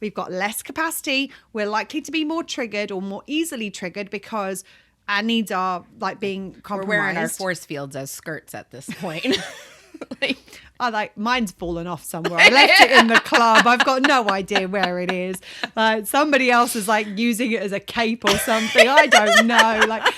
we've got less capacity, we're likely to be more triggered or more easily triggered because our needs are like being compromised. We're wearing our force fields as skirts at this point. Mine's fallen off somewhere. I left it in the club. I've got no idea where it is. Like somebody else is like using it as a cape or something. I don't know. Like.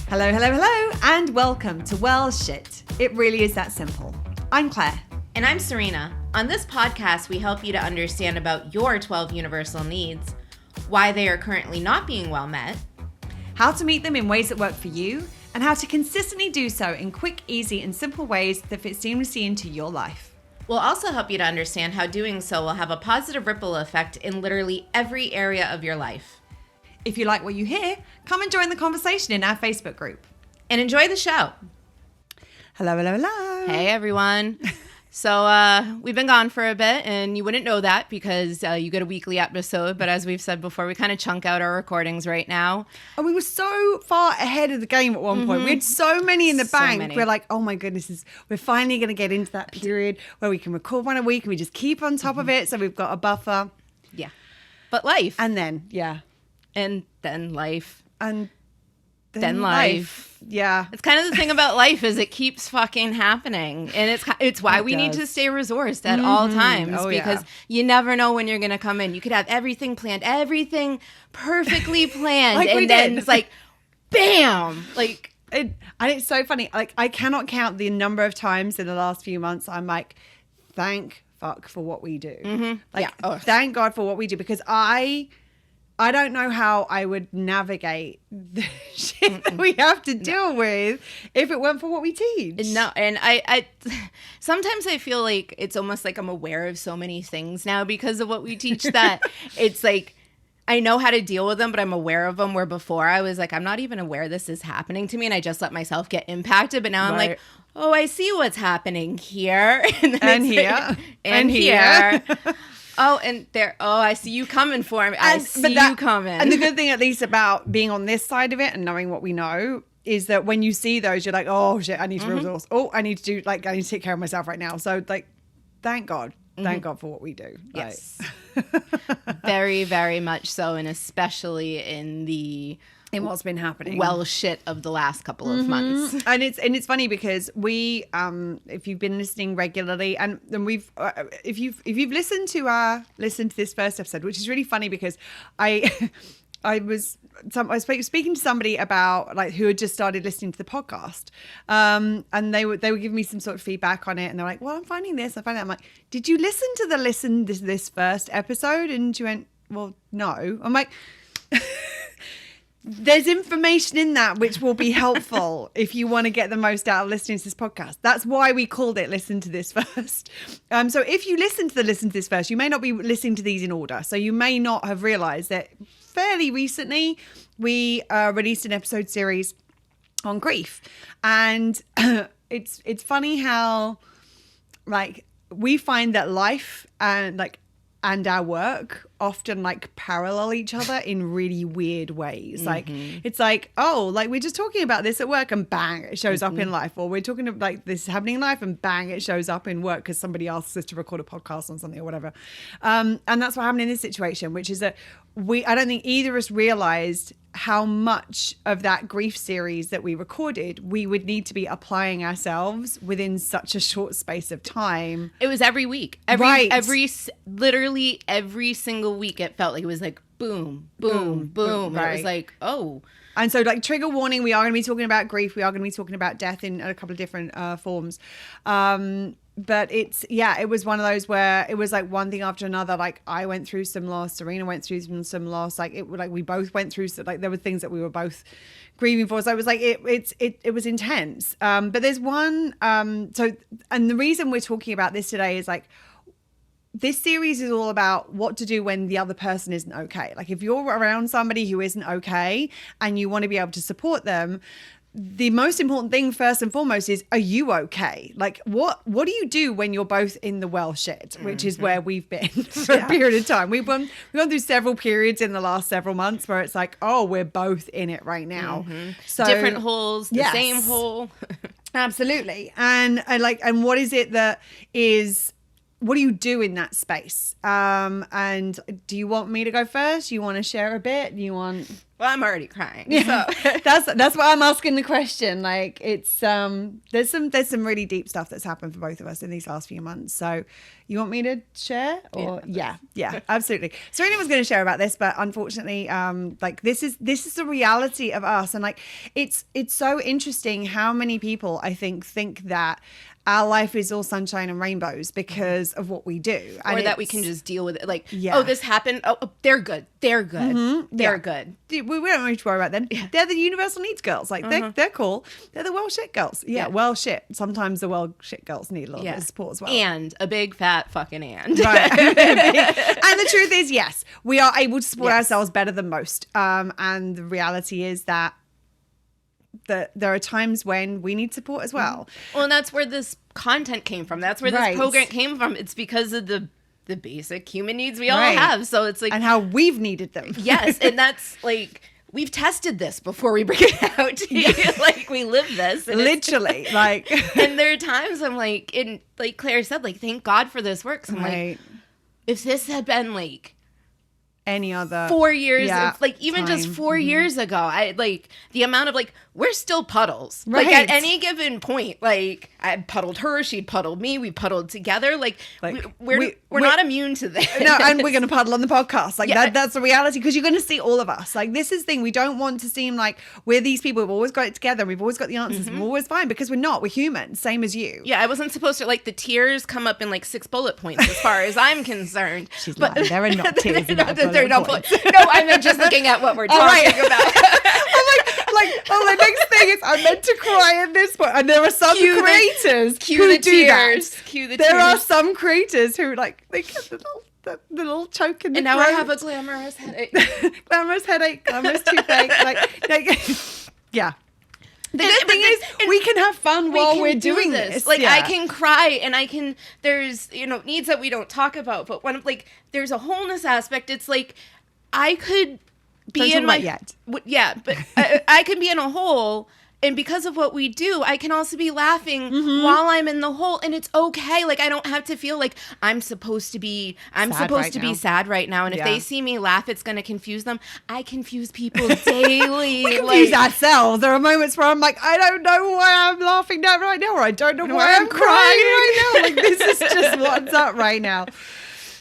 Hello, hello, hello, and welcome to Well Shit. It really is that simple. I'm Claire. And I'm Serena. On this podcast, we help you to understand about your 12 universal needs, why they are currently not being well met, how to meet them in ways that work for you, and how to consistently do so in quick, easy, and simple ways that fit seamlessly into your life. We'll also help you to understand how doing so will have a positive ripple effect in literally every area of your life. If you like what you hear, come and join the conversation in our Facebook group. And enjoy the show. Hello, hello, hello. Hey, everyone. So we've been gone for a bit, and you wouldn't know that because you get a weekly episode. But as we've said before, we kind of chunk out our recordings right now. And we were so far ahead of the game at one point. We had so many in the bank. Many. We're like, oh my goodness, we're finally going to get into that period where we can record one a week and we just keep on top of it. So we've got a buffer. Yeah. But life. And then, yeah. And then life. And then life. Yeah. It's kind of the thing about life is it keeps fucking happening. And it's why we need to stay resourced at all times because you never know when you're going to come in. You could have everything planned, everything perfectly planned. Like and then it's like, bam! Like, and it's so funny. Like, I cannot count the number of times in the last few months I'm like, thank fuck for what we do. Thank God for what we do because I don't know how I would navigate the shit that we have to deal with if it weren't for what we teach. No, and I sometimes I feel like it's almost like I'm aware of so many things now because of what we teach that it's like I know how to deal with them, but I'm aware of them where before I was like, I'm not even aware this is happening to me and I just let myself get impacted. But now I'm like, oh, I see what's happening here. and here. Like, and here. Oh, and there. Oh, I see you coming for me. I see you coming. And the good thing, at least, about being on this side of it and knowing what we know is that when you see those, you're like, oh shit, I need to resource. Oh, I need to take care of myself right now. So, like, thank God. Thank God for what we do. Yes. Very, very much so, and especially in what's been happening. Well, shit of the last couple of months. And it's funny because we, if you've been listening regularly and we've, if you've listened to this first episode, which is really funny because I was speaking to somebody about like who had just started listening to the podcast, and they were giving me some sort of feedback on it, and they're like, "Well, I'm finding this. I find that." I'm like, "Did you listen to this first episode?" And she went, "Well, no." I'm like. There's information in that which will be helpful if you want to get the most out of listening to this podcast. That's why we called it Listen to This First. So if you listen to this first, you may not be listening to these in order. So you may not have realized that fairly recently we released an episode series on grief. And it's funny how like we find that life and our work often like parallel each other in really weird ways. Like it's like, oh, like we're just talking about this at work and bang, it shows up in life. Or we're talking about like this is happening in life and bang, it shows up in work because somebody asks us to record a podcast on something or whatever. And that's what happened in this situation, which is that I don't think either of us realized how much of that grief series that we recorded we would need to be applying ourselves within such a short space of time. It was every week. Literally every single week it felt like it was like boom, boom, boom. Right. It was like, oh. And so like trigger warning, we are going to be talking about grief. We are going to be talking about death in a couple of different forms. But it was one of those where it was like one thing after another. Like I went through some loss, Serena went through some loss. Like we both went through, like there were things that we were both grieving for. So it was like, it was intense. But there's one, and the reason we're talking about this today is like, this series is all about what to do when the other person isn't okay. Like if you're around somebody who isn't okay and you want to be able to support them, the most important thing first and foremost is, are you okay? Like what do you do when you're both in the well shit, which is where we've been for a period of time. We've gone through several periods in the last several months where it's like, oh, we're both in it right now. So different holes, the same hole. Absolutely. And what is it that is, what do you do in that space? And do you want me to go first? You want to share a bit? Well, I'm already crying. Yeah. So. That's why I'm asking the question. Like it's there's some really deep stuff that's happened for both of us in these last few months. So you want me to share? Or yeah, absolutely. Serena was going to share about this, but unfortunately, like this is the reality of us. And like it's so interesting how many people I think that our life is all sunshine and rainbows because of what we do. And or that we can just deal with it. Like, oh, this happened. Oh, they're good. They're good. They're good. We don't need to worry about them. Yeah. They're the universal needs girls. Like, they're cool. They're the well shit girls. Yeah, well shit. Sometimes the well shit girls need a little bit of support as well. And a big fat fucking and. Right. And the truth is, yes, we are able to support ourselves better than most. And the reality is that there are times when we need support as well. Well, and that's where this content came from. That's where this program came from. It's because of the basic human needs we all have. So it's like, and how we've needed them. Yes, and that's like, we've tested this before we bring it out. Like we live this, literally. Like, and there are times I'm like, and like Claire said, like, thank God for this work. So I'm like, if this had been like any other 4 years, like even just 4 years ago, I like the amount of like, we're still puddles. Like at any given point, like I puddled her, she'd puddled me, we puddled together. Like we're not immune to this. No, and we're going to puddle on the podcast. Like that's the reality, because you're going to see all of us. Like this is the thing. We don't want to seem like we're these people. We've always got it together. We've always got the answers. We're always fine, because we're not. We're human, same as you. Yeah, I wasn't supposed to, like, the tears come up in like 6 bullet points as far as I'm concerned. She's lying. There are not tears in that they're not points. No, I'm just looking at what we're talking about. Oh, the next thing is I'm meant to cry at this point, and there are some creators who do that. There are some creators who like they get the little choke in the throat. And now I have a glamorous headache. Glamorous toothache. Yeah. The good thing is we can have fun while we're doing this. Like I can cry, and there's needs that we don't talk about, but when like there's a wholeness aspect, it's like I could be in my but I can be in a hole, and because of what we do, I can also be laughing while I'm in the hole, and it's okay. Like I don't have to feel like I'm supposed to be sad right now, and if they see me laugh, it's going to confuse them. I confuse people daily. We confuse ourselves. There are moments where I'm like, I don't know why I'm laughing now right now, or I don't know why I'm crying right now. Like this is just what's up right now.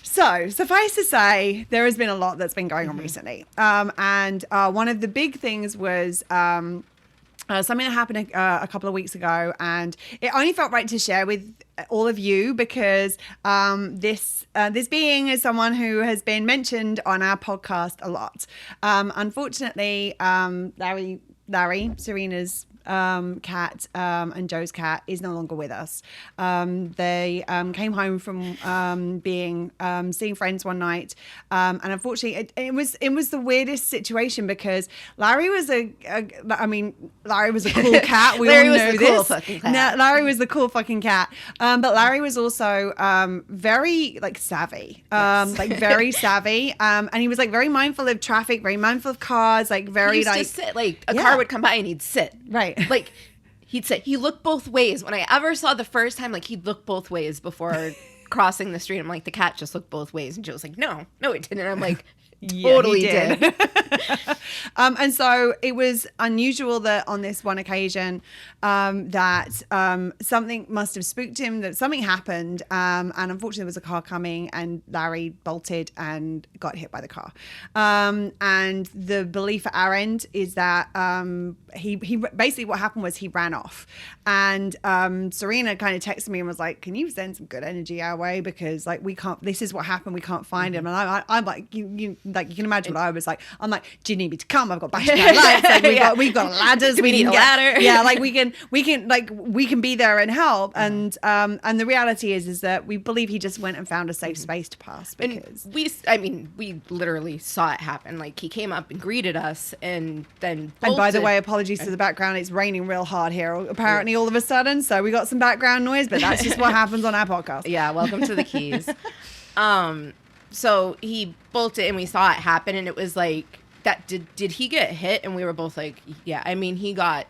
So, suffice to say, there has been a lot that's been going on recently. And one of the big things was something that happened a couple of weeks ago. And it only felt right to share with all of you because this being is someone who has been mentioned on our podcast a lot. Unfortunately, Larry, Serena's cat and Joe's cat is no longer with us. They came home from being seeing friends one night, and unfortunately it was the weirdest situation because Larry was a cool cat. We all know this. Larry was the cool fucking cat, but Larry was also very like savvy, like very savvy, and he was like very mindful of traffic, very mindful of cars, like very he used to sit, like a car would come by and he'd sit. Right. Like he'd say he looked both ways. When I ever saw the first time, like he'd look both ways before crossing the street. I'm like, the cat just looked both ways, and Joe's like, no, it didn't. I'm like, totally did. And so it was unusual that on this one occasion that something must have spooked him, that something happened, and unfortunately there was a car coming and Larry bolted and got hit by the car. And the belief at our end is that he basically what happened was he ran off, and Serena kind of texted me and was like, can you send some good energy our way, because like we can't, this is what happened, we can't find him. And I'm like, you can imagine what I was like. I'm like, like, do you need me to come? I've got battery powered lights. Like we've got ladders. We need a ladder. Yeah, like we can be there and help. And the reality is that we believe he just went and found a safe space to pass, because we literally saw it happen. Like, he came up and greeted us, and then and by the way, apologies to the background, it's raining real hard here apparently all of a sudden, so we got some background noise, but that's just what happens on our podcast. Yeah, welcome to the Keys. So he bolted, and we saw it happen, and it was like, that did he get hit? And we were both like, yeah. I mean, he got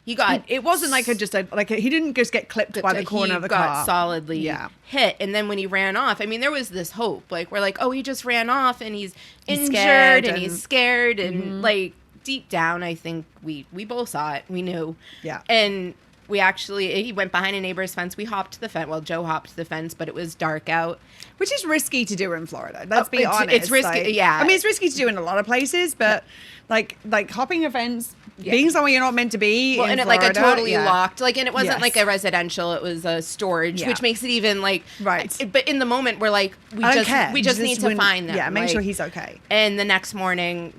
it wasn't like he didn't just get clipped by the corner of the car. He got solidly hit. And then when he ran off, I mean, there was this hope. Like, we're like, oh, he just ran off and he's injured and he's scared. And like, deep down, I think we both saw it. We knew. Yeah. And he went behind a neighbor's fence. We hopped the fence. Well, Joe hopped the fence, but it was dark out. Which is risky to do in Florida. Let's be honest. It's risky. Yeah. I mean, it's risky to do in a lot of places, but like hopping a fence, being somewhere you're not meant to be. Well, in and Florida, it totally locked. Like, and it wasn't Yes. like a residential. It was a storage, which makes it even like right. But in the moment, we're like, we just need to find them. Yeah, make like, sure he's okay. And the next morning,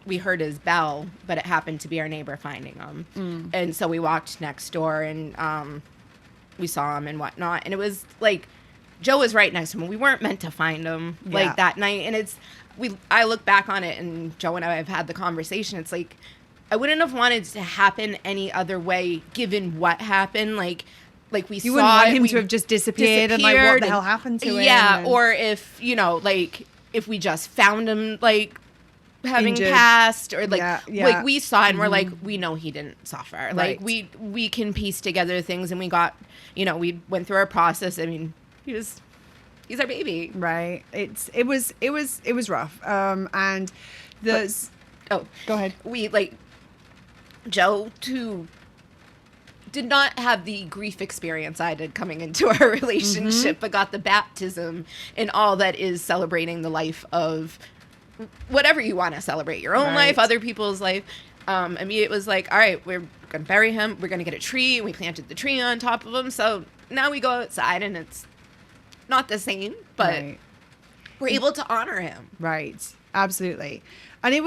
we heard his bell, but it happened to be our neighbor finding him. And so we walked next door, and we saw him and whatnot. And it was like, Joe was right next to him. We weren't meant to find him like that night. And I look back on it, and Joe and I have had the conversation. It's like, I wouldn't have wanted it to happen any other way, given what happened. Like we saw, you wouldn't want him to have just disappeared and like, what the hell happened to him? Yeah, or if, like, if we just found him, like, having injured. Passed, or like like we saw it and we're like, we know he didn't suffer. Right. Like, we can piece together things, and we got, we went through our process. I mean, he's our baby. Right. It was rough. And go ahead. Joe too did not have the grief experience I did coming into our relationship, but got the baptism in all that is celebrating the life of whatever you want to celebrate, your own life, other people's life. I mean, it was like, all right, we're going to bury him. We're going to get a tree. And we planted the tree on top of him. So now we go outside, and it's not the same, but we're able to honor him. Right. Absolutely. And you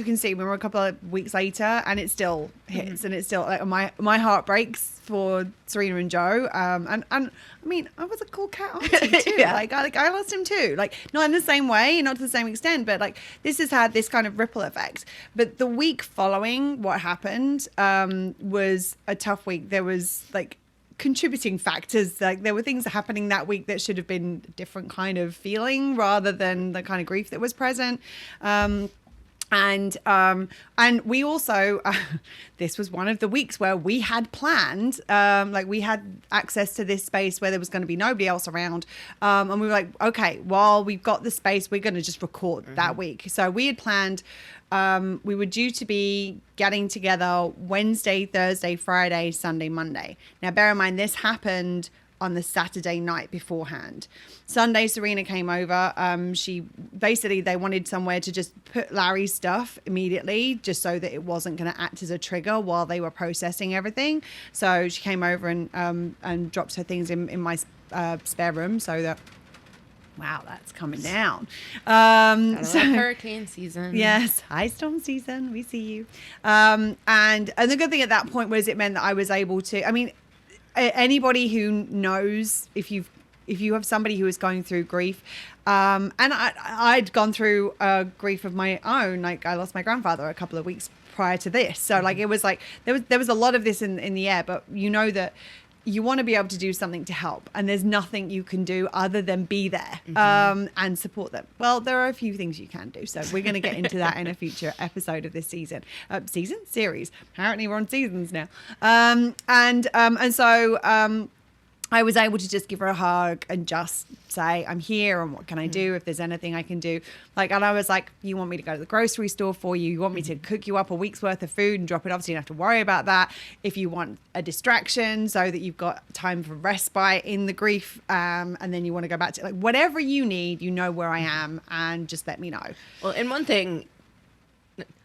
can see when we're a couple of weeks later, and it still hits, and it's still like my heart breaks for Serena and Joe. And I mean, I was a cool cat auntie too. I lost him too. Like, not in the same way, not to the same extent, but like, this has had this kind of ripple effect. But the week following what happened was a tough week. There was like contributing factors, like there were things happening that week that should have been a different kind of feeling rather than the kind of grief that was present. And we also this was one of the weeks where we had planned, like we had access to this space where there was going to be nobody else around, and we were like, okay, while we've got the space, we're going to just record that week. So we had planned, we were due to be getting together Wednesday, Thursday, Friday, Sunday, Monday. Now, bear in mind, this happened on the Saturday night beforehand. Sunday, Serena came over. They wanted somewhere to just put Larry's stuff immediately, just so that it wasn't going to act as a trigger while they were processing everything. So she came over and dropped her things in my spare room, so that. Wow, that's coming down. Hurricane season. Yes, ice storm season. We see you. And the good thing at that point was it meant that I was able to. I mean, anybody who knows, if you have somebody who is going through grief, and I'd gone through grief of my own. Like, I lost my grandfather a couple of weeks prior to this, so like it was like there was a lot of this in the air. But you know that you want to be able to do something to help, and there's nothing you can do other than be there and support them. Well, there are a few things you can do, so we're going to get into that in a future episode of this series. Apparently we're on seasons now, and so I was able to just give her a hug and just say, I'm here, and what can I do if there's anything I can do? Like, and I was like, you want me to go to the grocery store for you? You want me to cook you up a week's worth of food and drop it off so you don't have to worry about that? If you want a distraction so that you've got time for respite in the grief, and then you want to go back to, like, whatever you need, you know where I am, and just let me know. Well, and one thing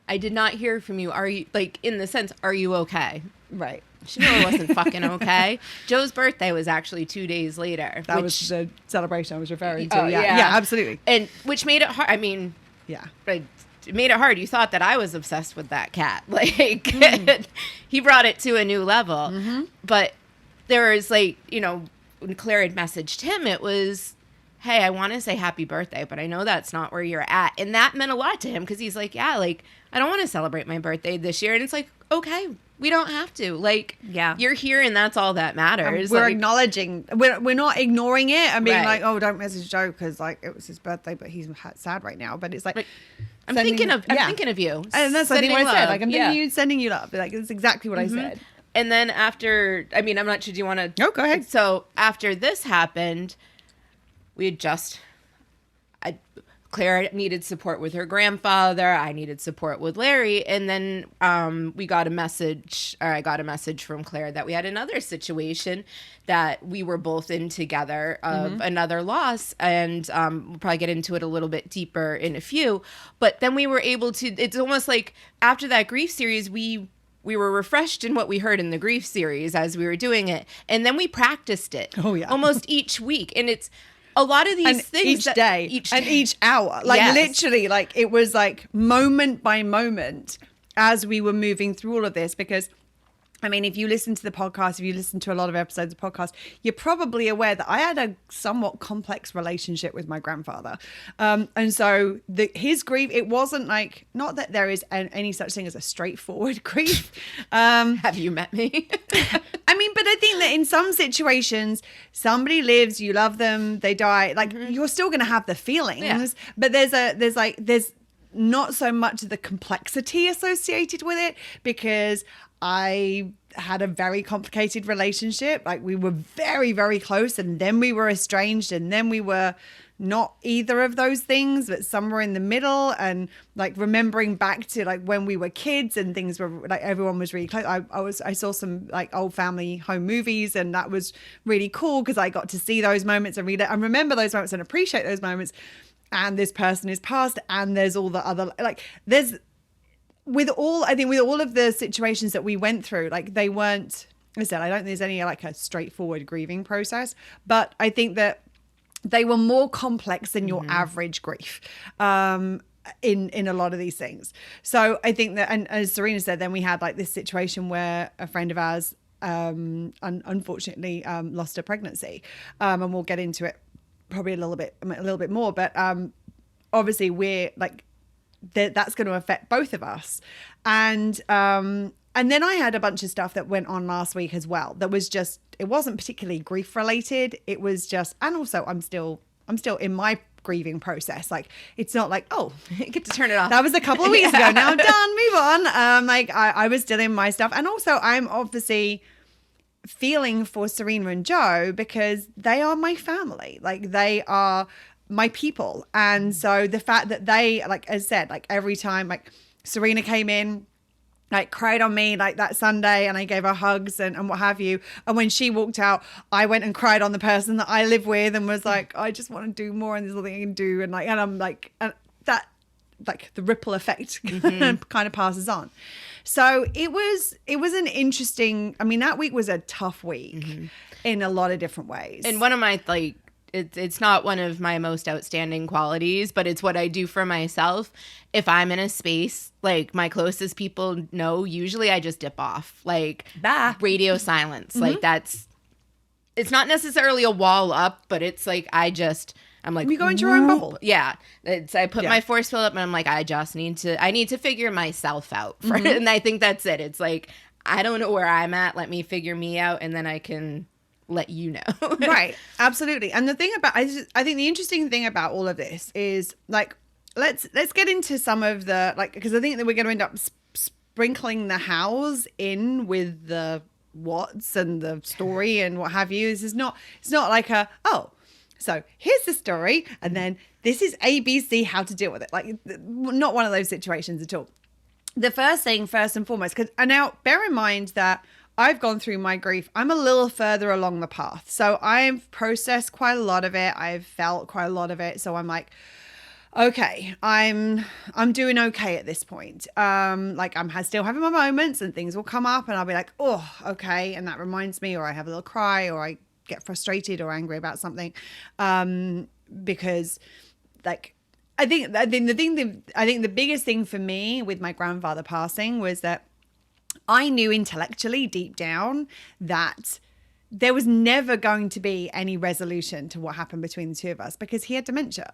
I did not hear from you, are you, like, in the sense, are you okay? Right. She knew it wasn't fucking okay. Joe's birthday was actually 2 days later. That was the celebration I was referring to. Oh, Yeah, absolutely. And which made it hard. I mean, Yeah. it made it hard. You thought that I was obsessed with that cat. Like, he brought it to a new level. But there was like, you know, when Claire had messaged him, it was, hey, I want to say happy birthday, but I know that's not where you're at. And that meant a lot to him because he's like, yeah, like, I don't want to celebrate my birthday this year. And it's like, okay, we don't have to. Like, you're here and that's all that matters. We're like, acknowledging, we're not ignoring it and being Right. like, oh, don't message Joe because like it was his birthday, but he's sad right now. But it's like, I'm thinking of you. And that's I think Sending what I said. love. Like I'm thinking you, sending you love. Like it's exactly what I said. And then after, I mean, I'm not sure, do you want to? No, go ahead. So after this happened, we had Claire needed support with her grandfather. I needed support with Larry. And then I got a message from Claire that we had another situation that we were both in together of another loss. And we'll probably get into it a little bit deeper in a few. But then we were able to, it's almost like after that grief series, we were refreshed in what we heard in the grief series as we were doing it. And then we practiced it almost each week. And it's a lot of these things each day and each hour. Like literally, like it was like moment by moment as we were moving through all of this. Because I mean, if you listen to the podcast, if you listen to a lot of episodes of the podcast, you're probably aware that I had a somewhat complex relationship with my grandfather. And so his grief, it wasn't like, not that there is any such thing as a straightforward grief. Have you met me? I mean, but I think that in some situations, somebody lives, you love them, they die, like you're still going to have the feelings, but there's not so much of the complexity associated with it because I had a very complicated relationship. Like we were very, very close and then we were estranged and then we were not either of those things, but somewhere in the middle. And like remembering back to like when we were kids and things were like everyone was really close. I saw some like old family home movies and that was really cool because I got to see those moments and read it and remember those moments and appreciate those moments. And this person is passed and there's all the other, like there's, with all of the situations that we went through, like they weren't, I said, I don't think there's any like a straightforward grieving process, but I think that they were more complex than your average grief in a lot of these things. So I think that, and as Serena said, then we had like this situation where a friend of ours unfortunately lost her pregnancy, and we'll get into it probably a little bit more, but obviously we're like, that's going to affect both of us. And then I had a bunch of stuff that went on last week as well. That was just, it wasn't particularly grief related. It was just, and also I'm still in my grieving process. Like, it's not like, oh, get to turn it off. That was a couple of weeks ago. Now I'm done, move on. Like I was still in my stuff. And also I'm obviously feeling for Serena and Joe because they are my family. Like they are my people. And so the fact that they, like I said, like every time like Serena came in, like cried on me like that Sunday and I gave her hugs and what have you. And when she walked out, I went and cried on the person that I live with and was like, I just want to do more and there's nothing I can do. And I'm like, and that, like the ripple effect kind of passes on. So it was an interesting, I mean, that week was a tough week in a lot of different ways. And one of my, like, it's not one of my most outstanding qualities, but it's what I do for myself. If I'm in a space, like my closest people know, usually I just dip off, like radio silence. Like it's not necessarily a wall up, but it's like, I'm like, you go into your own bubble. Yeah. I put my force field up and I'm like, I need to figure myself out. And I think that's it. It's like, I don't know where I'm at. Let me figure me out. And then I can let you know. Right. Absolutely. And the thing about, I think the interesting thing about all of this is like, let's get into some of the, like, because I think that we're going to end up sprinkling the hows in with the what's and the story and what have you. It's not like so here's the story and then this is ABC, how to deal with it. Like not one of those situations at all. The first thing, first and foremost, and now bear in mind that I've gone through my grief. I'm a little further along the path. So I've processed quite a lot of it. I've felt quite a lot of it. So I'm like, okay, I'm doing okay at this point. Like I'm still having my moments and things will come up and I'll be like, oh, okay. And that reminds me, or I have a little cry, or I get frustrated or angry about something. Because like, I think the biggest thing for me with my grandfather passing was that I knew intellectually deep down that there was never going to be any resolution to what happened between the two of us because he had dementia.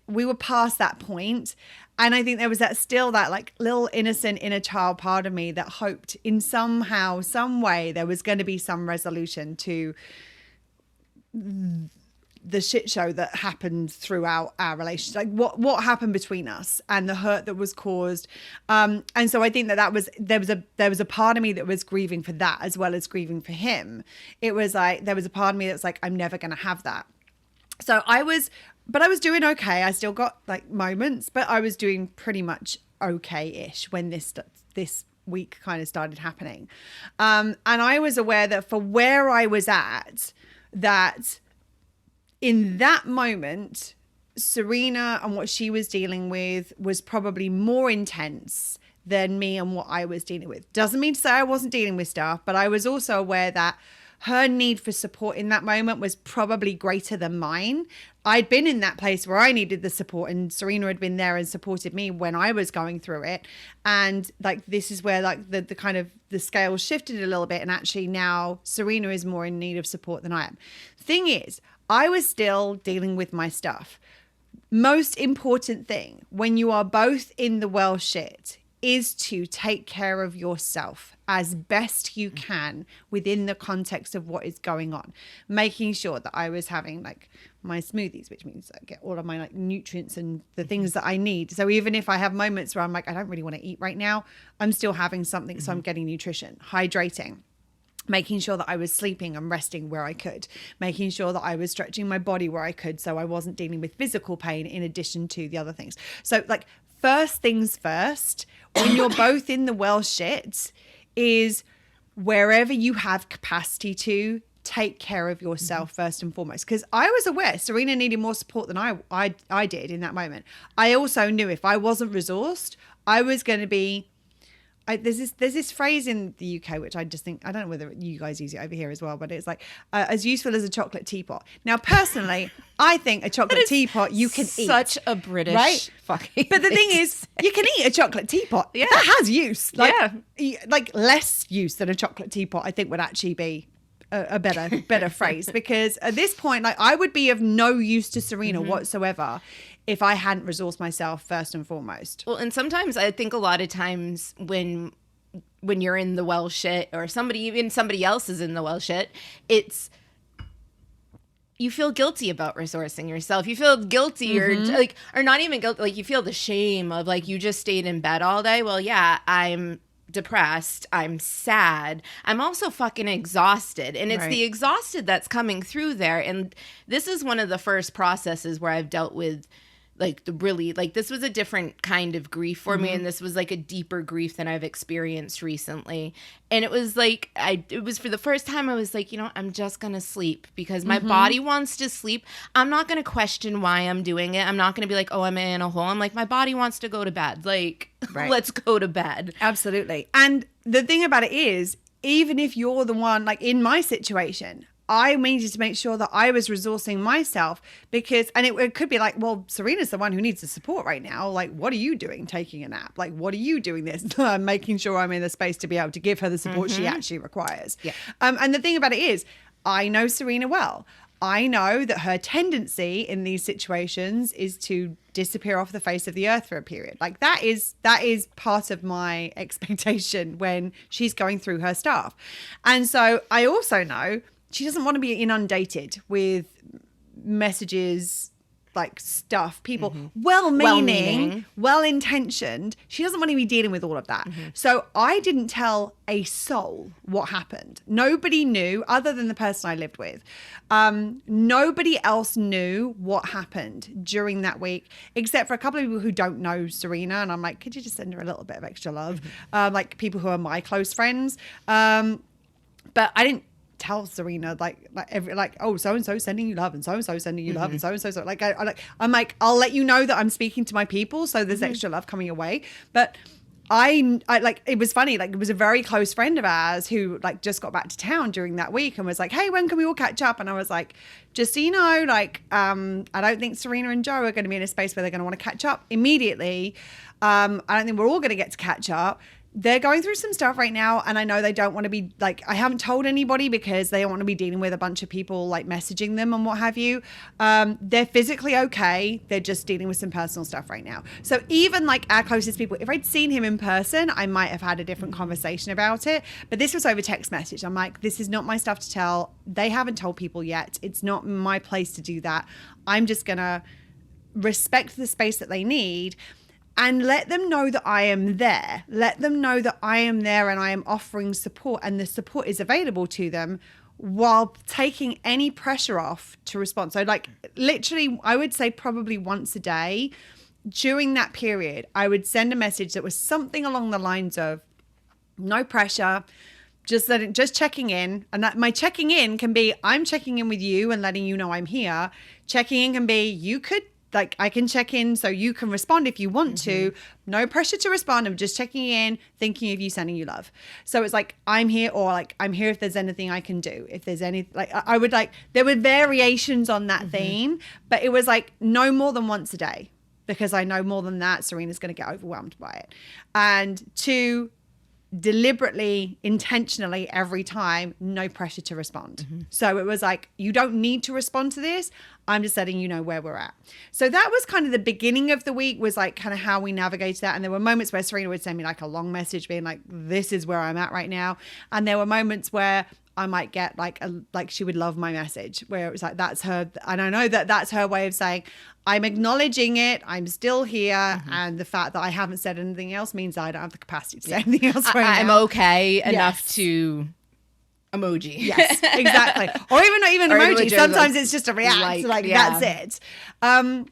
We were past that point. And I think there was that like little innocent inner child part of me that hoped in somehow, some way there was going to be some resolution to the shit show that happened throughout our relationship, like what happened between us and the hurt that was caused. And so I think there was a part of me that was grieving for that as well as grieving for him. It was like, there was a part of me that's like, I'm never going to have that. So I was doing okay. I still got like moments, but I was doing pretty much okay-ish when this week kind of started happening. And I was aware that for where I was at, that in that moment, Serena and what she was dealing with was probably more intense than me and what I was dealing with. Doesn't mean to say I wasn't dealing with stuff, but I was also aware that her need for support in that moment was probably greater than mine. I'd been in that place where I needed the support and Serena had been there and supported me when I was going through it. And like, this is where like the kind of the scale shifted a little bit. And actually now Serena is more in need of support than I am. Thing is, I was still dealing with my stuff. Most important thing when you are both in the well shit is to take care of yourself as best you can within the context of what is going on. Making sure that I was having like my smoothies, which means I get all of my like nutrients and the things that I need. So even if I have moments where I'm like, I don't really want to eat right now, I'm still having something. So I'm getting nutrition, hydrating. Making sure that I was sleeping and resting where I could, making sure that I was stretching my body where I could so I wasn't dealing with physical pain in addition to the other things. So like first things first, when you're both in the well shit, is wherever you have capacity to take care of yourself first and foremost. Because I was aware Serena needed more support than I did in that moment. I also knew if I wasn't resourced, I was going to be there's this phrase in the UK which I just think, I don't know whether you guys use it over here as well, but it's like as useful as a chocolate teapot. Now personally I think a chocolate teapot you can eat. Such a British fucking but the thing is you can eat a chocolate teapot. Yeah, that has use. Like less use than a chocolate teapot I think would actually be a better phrase, because at this point like I would be of no use to Serena whatsoever if I hadn't resourced myself first and foremost. Well, and sometimes I think a lot of times when you're in the well shit, or somebody else is in the well shit, it's, you feel guilty about resourcing yourself. You feel guilty or not even guilty. Like you feel the shame of like, you just stayed in bed all day. Well, yeah, I'm depressed. I'm sad. I'm also fucking exhausted. And it's the exhausted that's coming through there. And this is one of the first processes where I've dealt with like this was a different kind of grief for me, and this was like a deeper grief than I've experienced recently. And it was like it was for the first time I was like, you know, I'm just gonna sleep because my body wants to sleep. I'm not gonna question why I'm doing it. I'm not gonna be like, oh, I'm in a hole. I'm like, my body wants to go to bed. Like, let's go to bed. Absolutely. And the thing about it is, even if you're the one, like in my situation, I needed to make sure that I was resourcing myself because, and it could be like, well, Serena's the one who needs the support right now. Like, what are you doing taking a nap? Like, what are you doing this? I'm making sure I'm in the space to be able to give her the support she actually requires. Yeah. And the thing about it is, I know Serena well. I know that her tendency in these situations is to disappear off the face of the earth for a period. Like that is part of my expectation when she's going through her stuff. And so I also know she doesn't want to be inundated with messages, like stuff, people well-meaning, well-intentioned. She doesn't want to be dealing with all of that. So I didn't tell a soul what happened. Nobody knew other than the person I lived with. Nobody else knew what happened during that week, except for a couple of people who don't know Serena. And I'm like, could you just send her a little bit of extra love? Like people who are my close friends. But I didn't tell Serena oh, so and so sending you love, and so sending you love, and so I'm like, I'll let you know that I'm speaking to my people, so there's extra love coming your way. But I like, it was funny, like it was a very close friend of ours who like just got back to town during that week and was like, hey, when can we all catch up? And I was like, just so you know, like I don't think Serena and Joe are going to be in a space where they're going to want to catch up immediately. I don't think we're all going to get to catch up. They're going through some stuff right now, and I know they don't want to be like, I haven't told anybody because they don't want to be dealing with a bunch of people like messaging them and what have you. They're physically okay. They're just dealing with some personal stuff right now. So even like our closest people, if I'd seen him in person, I might have had a different conversation about it. But this was over text message. I'm like, this is not my stuff to tell. They haven't told people yet. It's not my place to do that. I'm just going to respect the space that they need and let them know that I am there. Let them know that I am there and I am offering support, and the support is available to them while taking any pressure off to respond. So like literally, I would say probably once a day during that period, I would send a message that was something along the lines of no pressure, just checking in. And that my checking in can be, I'm checking in with you and letting you know I'm here. Checking in can be, you could, like, I can check in so you can respond if you want to. No pressure to respond. I'm just checking in, thinking of you, sending you love. So it's like, I'm here, or like, I'm here if there's anything I can do. If there's any, like, I would like, there were variations on that theme, but it was like no more than once a day, because I know more than that, Serena's going to get overwhelmed by it. And two, deliberately, intentionally, every time, no pressure to respond. So it was like, you don't need to respond to this. I'm just letting you know where we're at. So that was kind of the beginning of the week, was like kind of how we navigated that. And there were moments where Serena would send me like a long message being like, this is where I'm at right now. And there were moments where I might get like she would love my message, where it was like, that's her. And I know that that's her way of saying, I'm acknowledging it. I'm still here. And the fact that I haven't said anything else means I don't have the capacity to say anything else right now. I'm okay enough to emoji. Yes, exactly. Or even not even emoji. Sometimes it's just a react. That's it.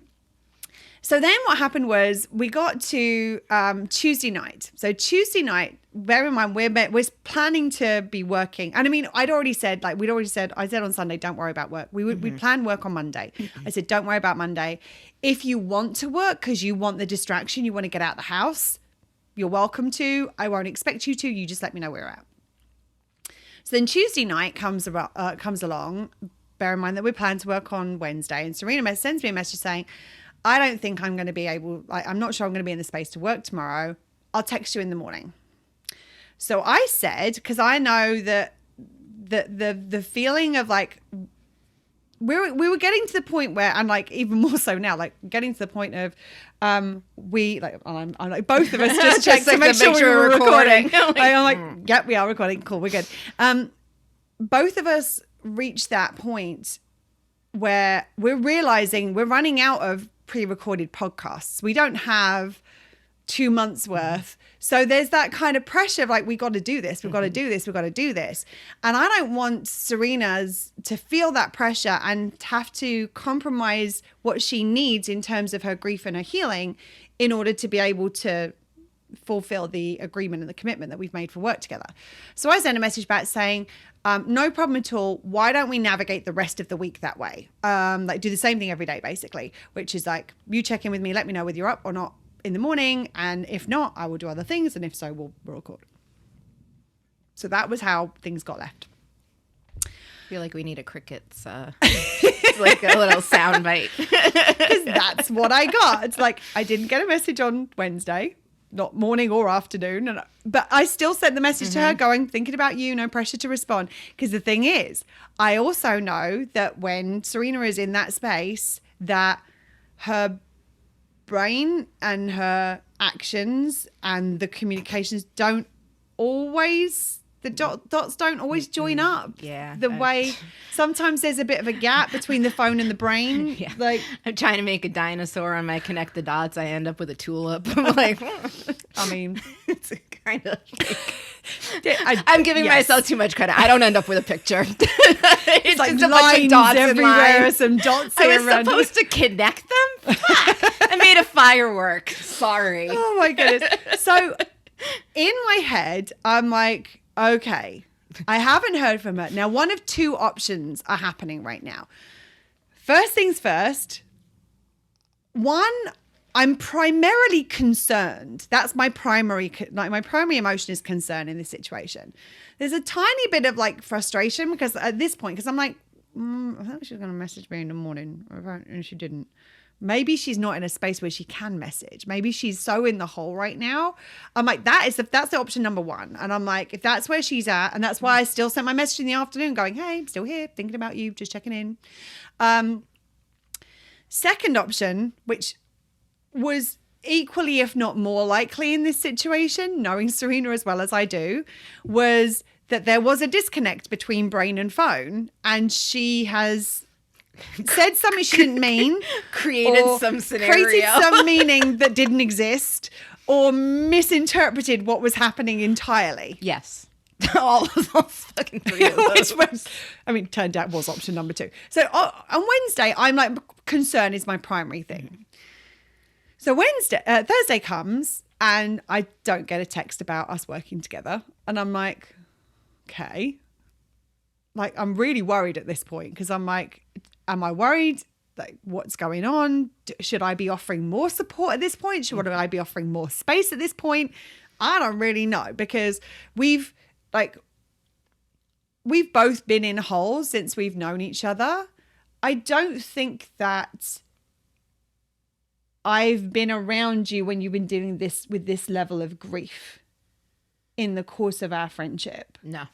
So then what happened was we got to Tuesday night. So Tuesday night, bear in mind, we're planning to be working. And I mean, I said on Sunday, don't worry about work. We'd plan work on Monday. I said, don't worry about Monday. If you want to work because you want the distraction, you want to get out of the house, you're welcome to. I won't expect you to. You just let me know where we're at. So then Tuesday night comes along. Bear in mind that we plan to work on Wednesday. And Serena sends me a message saying, I don't think I'm going to be able, I'm not sure I'm going to be in the space to work tomorrow. I'll text you in the morning. So I said, because I know that the feeling of like, we were getting to the point where, and like even more so now, like getting to the point of I'm like, both of us just checked to make sure we were recording. I'm like, yep, we are recording. Cool, we're good. Both of us reached that point where we're realizing we're running out of pre-recorded podcasts. We don't have 2 months worth. So there's that kind of pressure of like, we got to do this. We've got to do this. We've got to do this. And I don't want Serena's to feel that pressure and have to compromise what she needs in terms of her grief and her healing in order to be able to fulfill the agreement and the commitment that we've made for work together. So I sent a message back saying, no problem at all. Why don't we navigate the rest of the week that way? Like do the same thing every day, basically, which is like, you check in with me, let me know whether you're up or not in the morning. And if not, I will do other things. And if so, we'll record. So that was how things got left. I feel like we need a crickets, like a little sound bite. Because that's what I got. It's like, I didn't get a message on Wednesday, not morning or afternoon. But I still sent the message to her going, thinking about you, no pressure to respond. Because the thing is, I also know that when Serena is in that space, that her brain and her actions and the communications don't always, the dots don't always join up. Yeah. The way sometimes there's a bit of a gap between the phone and the brain. Yeah. Like I'm trying to make a dinosaur on my connect the dots. I end up with a tulip. I'm like, I mean, it's kind of like, I'm giving myself too much credit. I don't end up with a picture. It's like just a bunch of dots everywhere, some dots. I was supposed to connect them. I made a firework. Sorry. Oh my goodness. So in my head, I'm like, okay, I haven't heard from her. Now, one of two options are happening right now. First things first. One, I'm primarily concerned. That's my primary emotion is concern in this situation. There's a tiny bit of like frustration because at this point, because I'm like, I thought she was going to message me in the morning, and she didn't. Maybe she's not in a space where she can message. Maybe she's so in the hole right now. I'm like, that's the option number one. And I'm like, if that's where she's at, and that's why I still sent my message in the afternoon going, hey, I'm still here, thinking about you, just checking in. Second option, which was equally, if not more likely in this situation, knowing Serena as well as I do, was that there was a disconnect between brain and phone, and she has said something she didn't mean, created some scenario, created some meaning that didn't exist, or misinterpreted what was happening entirely. Yes. all fucking three of those. Turned out was option number two. So on Wednesday, I'm like, concern is my primary thing. So Thursday comes and I don't get a text about us working together. And I'm like, okay. Like, I'm really worried at this point because I'm like, am I worried? Like, what's going on? Should I be offering more support at this point? Should I be offering more space at this point? I don't really know because we've both been in holes since we've known each other. I don't think that I've been around you when you've been dealing with this level of grief in the course of our friendship. No.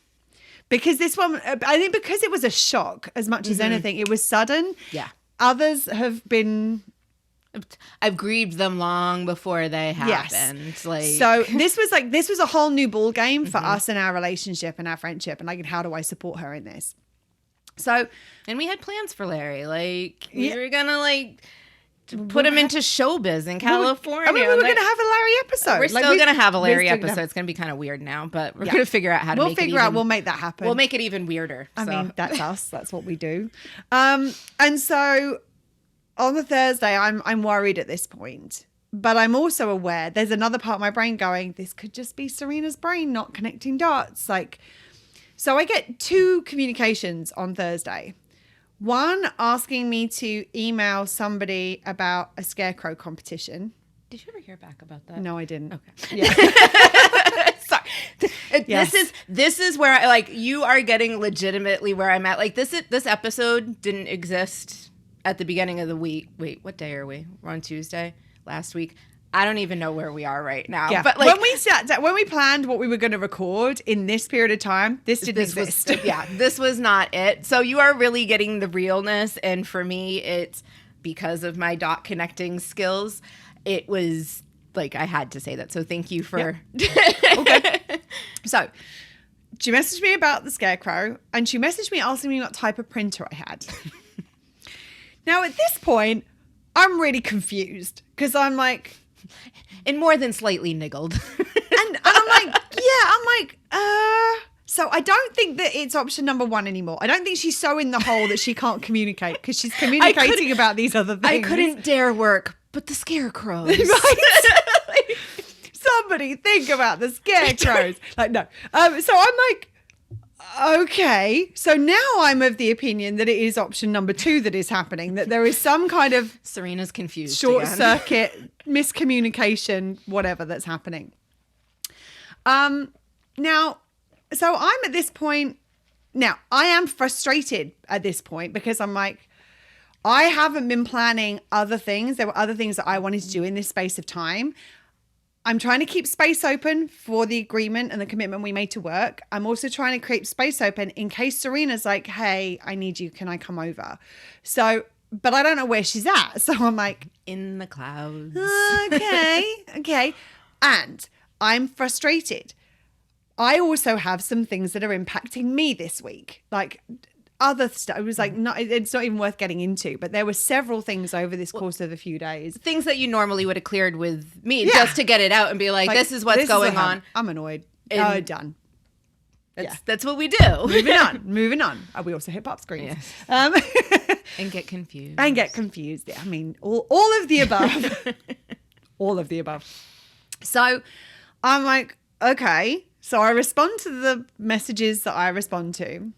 Because this one, I think because it was a shock as much as anything, it was sudden. Yeah. Others have been... I've grieved them long before they happened. Yes. Like, so this was a whole new ball game for us and our relationship and our friendship. And like, how do I support her in this? So, and we had plans for Larry. Like, we were gonna put him into showbiz in California. We were going to have a Larry episode. We're still going to have a Larry episode. It's going to be kind of weird now, but we're going to figure out how to make it even... We'll make that happen. We'll make it even weirder. I mean, that's us. That's what we do. And so on the Thursday, I'm worried at this point. But I'm also aware there's another part of my brain going, this could just be Serena's brain not connecting dots. So I get two communications on Thursday. One asking me to email somebody about a scarecrow competition. Did you ever hear back about that? No, I didn't. Okay. Yeah. Sorry. Yes. This is where you are getting legitimately where I'm at. Like this episode didn't exist at the beginning of the week. Wait, what day are we? We're on Tuesday. Last week. I don't even know where we are right now. Yeah. But when we planned what we were going to record in this period of time, this didn't exist. This was not it. So you are really getting the realness. And for me, it's because of my dot connecting skills. It was like, I had to say that. So thank you for... Yep. Okay. So she messaged me about the scarecrow and she messaged me asking me what type of printer I had. Now at this point, I'm really confused because I'm like... And more than slightly niggled. and I'm like, so I don't think that it's option number one anymore. I don't think she's so in the hole that she can't communicate because she's communicating about these other things. I couldn't dare work, but the scarecrows. Right? Somebody think about the scarecrows. No. So I'm like, okay. So now I'm of the opinion that it is option number two that is happening, that there is some kind of Serena's confused short again. circuit, miscommunication, whatever that's happening. Now, so I'm at this point, now I am frustrated at this point because I'm like, I haven't been planning other things. There were other things that I wanted to do in this space of time. I'm trying to keep space open for the agreement and the commitment we made to work. I'm also trying to keep space open in case Serena's like, hey, I need you. Can I come over? So, but I don't know where she's at. So I'm like, in the clouds. Okay. And I'm frustrated. I also have some things that are impacting me this week. Like other stuff. It was like, it's not even worth getting into, but there were several things over this course of a few days. Things that you normally would have cleared with me just to get it out and be like this is what's going on. I'm annoyed. Done. That's what we do. Moving on. We also hit pop screens. Yes. And get confused. Yeah, I mean, all of the above. All of the above. So I'm like, okay. So I respond to the messages that I respond to.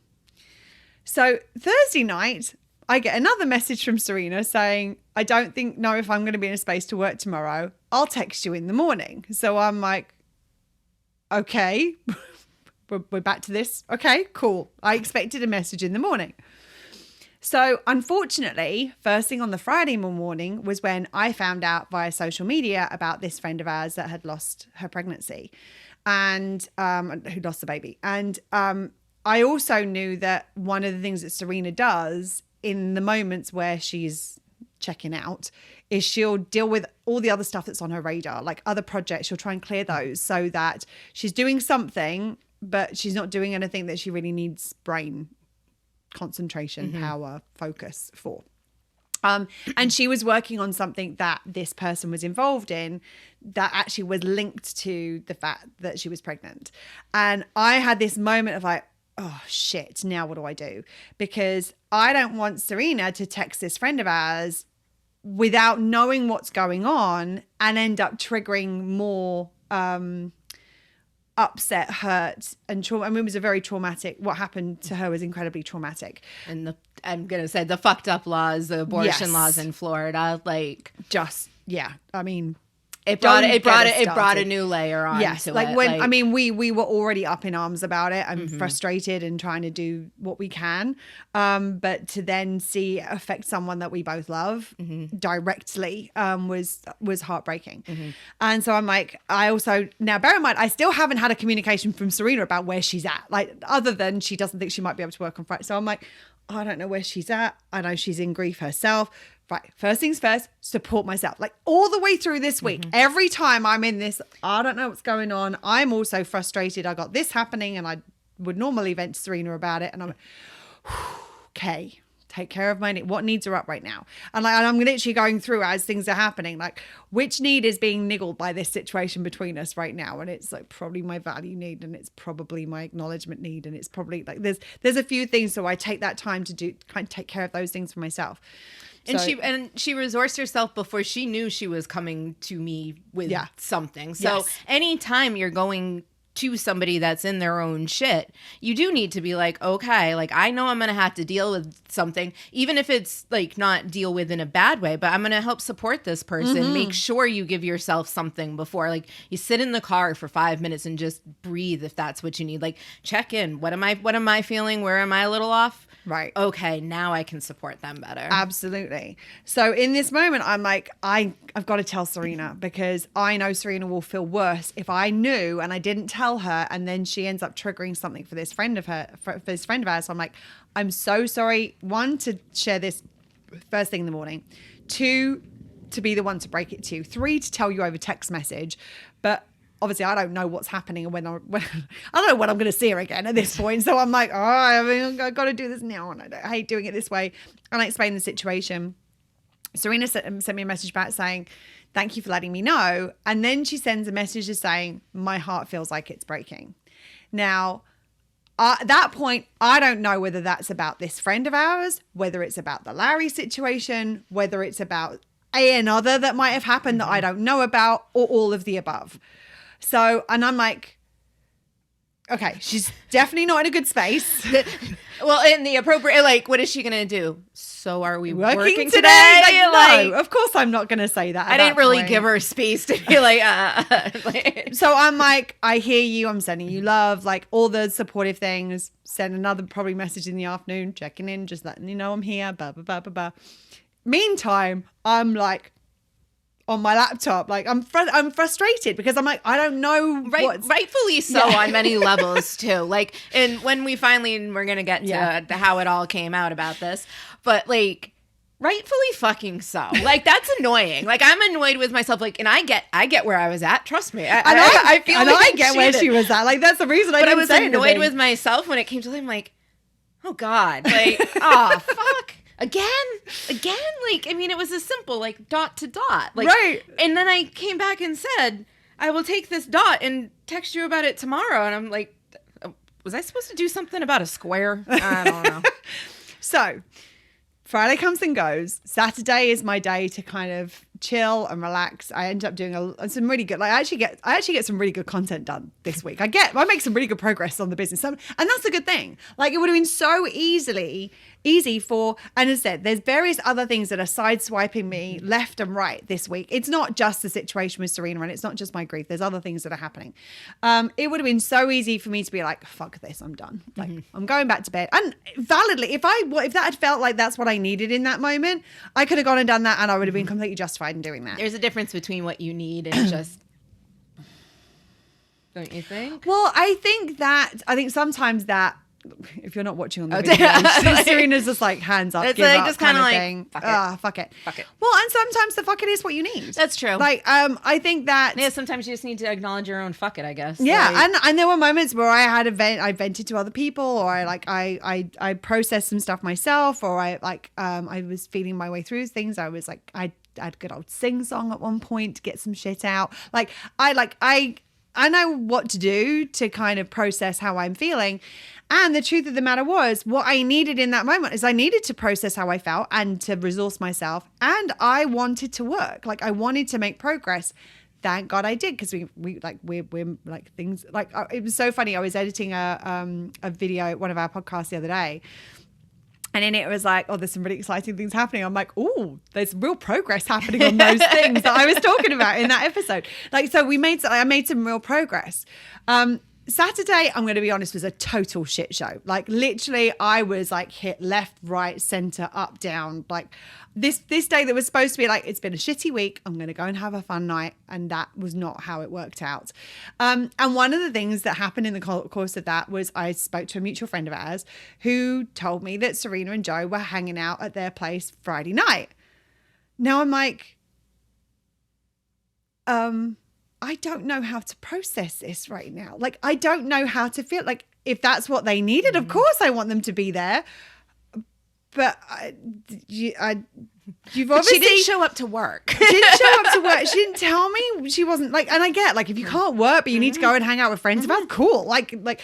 So Thursday night, I get another message from Serena saying, I don't know if I'm going to be in a space to work tomorrow. I'll text you in the morning. So I'm like, okay, we're back to this. Okay, cool. I expected a message in the morning. So unfortunately, first thing on the Friday morning was when I found out via social media about this friend of ours that had lost her pregnancy and who lost the baby. And I also knew that one of the things that Serena does in the moments where she's checking out is she'll deal with all the other stuff that's on her radar, like other projects. She'll try and clear those so that she's doing something, but she's not doing anything that she really needs brain concentration, power, focus for. And she was working on something that this person was involved in that actually was linked to the fact that she was pregnant. And I had this moment of like, oh shit, now what do I do? Because I don't want Serena to text this friend of ours without knowing what's going on and end up triggering more upset, hurt, and trauma. I mean, it was a very traumatic, what happened to her was incredibly traumatic. And I'm going to say the fucked up laws, the abortion laws in Florida, like just, yeah. I mean, it brought a new layer on. Yes. To like it. when, I mean, we were already up in arms about it and frustrated and trying to do what we can. But to then see it affect someone that we both love directly was heartbreaking. And so I'm like, I also, now bear in mind, I still haven't had a communication from Serena about where she's at, like other than she doesn't think she might be able to work on Friday. So I'm like, I don't know where she's at. I know she's in grief herself. Right. First things first, support myself. Like all the way through this week, every time I'm in this, I don't know what's going on. I'm also frustrated. I got this happening and I would normally vent to Serena about it. And I'm like, okay, take care of what needs are up right now. And I'm literally going through as things are happening, like which need is being niggled by this situation between us right now. And it's like probably my value need and it's probably my acknowledgement need. And it's probably like, there's a few things. So I take that time to kind of take care of those things for myself. And she resourced herself before she knew she was coming to me with something. So anytime you're going to somebody that's in their own shit, you do need to be like, okay, like I know I'm going to have to deal with something, even if it's like not deal with in a bad way, but I'm going to help support this person. Make sure you give yourself something before, like you sit in the car for 5 minutes and just breathe if that's what you need. Like check in. What am I feeling? Where am I a little off? Right. Okay, now I can support them better. Absolutely. So in this moment, I'm like, I've got to tell Serena because I know Serena will feel worse if I knew and I didn't tell her and then she ends up triggering something for this friend of ours. So I'm like, I'm so sorry. 1, to share this first thing in the morning. 2, to be the one to break it to you. 3, to tell you over text message. But obviously, I don't know what's happening and when I don't know when I'm going to see her again at this point. So I'm like, I've got to do this now. And I hate doing it this way. And I explained the situation. Serena sent me a message back saying, thank you for letting me know. And then she sends a message just saying, my heart feels like it's breaking. Now, at that point, I don't know whether that's about this friend of ours, whether it's about the Larry situation, whether it's about another that might have happened that I don't know about, or all of the above. So, and I'm like, okay, she's definitely not in a good space. Well, in the appropriate, like, what is she going to do? So are we working today? Like, no, of course I'm not going to say that. I didn't really give her space to be like, So I'm like, I hear you. I'm sending you love, like all the supportive things. Send another probably message in the afternoon, checking in, just letting you know I'm here, blah, blah, blah, blah, blah. Meantime, I'm like, on my laptop, like I'm frustrated because I'm like, I don't know. Rightfully so on many levels too. Like, and when we're going to get to how it all came out about this, but like, rightfully fucking so. Like, that's annoying. Like, I'm annoyed with myself. Like, and I get where I was at. Trust me. I feel. And like I get where she was at. Like, that's the reason I didn't say anything. But I was annoyed with myself when it came to. I'm like, oh God. Like, oh fuck. Again, like, I mean, it was as simple, like, dot to dot. Like, right. And then I came back and said, I will take this dot and text you about it tomorrow. And I'm like, was I supposed to do something about a square? I don't know. So, Friday comes and goes. Saturday is my day to kind of chill and relax. I end up doing some really good, like I actually get some really good content done this week. I make some really good progress on the business. And that's a good thing. Like it would have been so easy for, and as I said, there's various other things that are sideswiping me left and right this week. It's not just the situation with Serena and it's not just my grief. There's other things that are happening. It would have been so easy for me to be like, fuck this, I'm done. Like I'm going back to bed. And validly, if that had felt like that's what I needed in that moment, I could have gone and done that and I would have been completely justified in doing that. There's a difference between what you need and just, don't you think? Well, I think sometimes that, if you're not watching on the video, Serena's just like hands up, it's give like up just kind of like, thing. Fuck it. Fuck it. Well, and sometimes the fuck it is what you need. That's true. Like, I think that sometimes you just need to acknowledge your own fuck it, I guess. Yeah, like, and there were moments where I vented to other people, or I processed some stuff myself, or I was feeling my way through things. I was like I had a good old sing song at one point to get some shit out. I know what to do to kind of process how I'm feeling. And the truth of the matter was, what I needed in that moment is I needed to process how I felt and to resource myself. And I wanted to work. Like I wanted to make progress. Thank God I did, because we're like things like it was so funny. I was editing a video, one of our podcasts the other day. And then it was like, oh, there's some really exciting things happening. I'm like, oh, there's real progress happening on those things that I was talking about in that episode. Like, so I made some real progress. Saturday, I'm going to be honest, was a total shit show. Like literally I was like hit left, right, center, up, down. Like this day that was supposed to be like, it's been a shitty week. I'm going to go and have a fun night. And that was not how it worked out. And one of the things that happened in the course of that was I spoke to a mutual friend of ours who told me that Serena and Joe were hanging out at their place Friday night. Now I'm like, I don't know how to process this right now. Like, I don't know how to feel. Like, if that's what they needed, of course I want them to be there. But you've obviously... She didn't show up to work. She didn't tell me. She wasn't like... And I get, like, if you can't work, but you need to go and hang out with friends, that's cool. Like...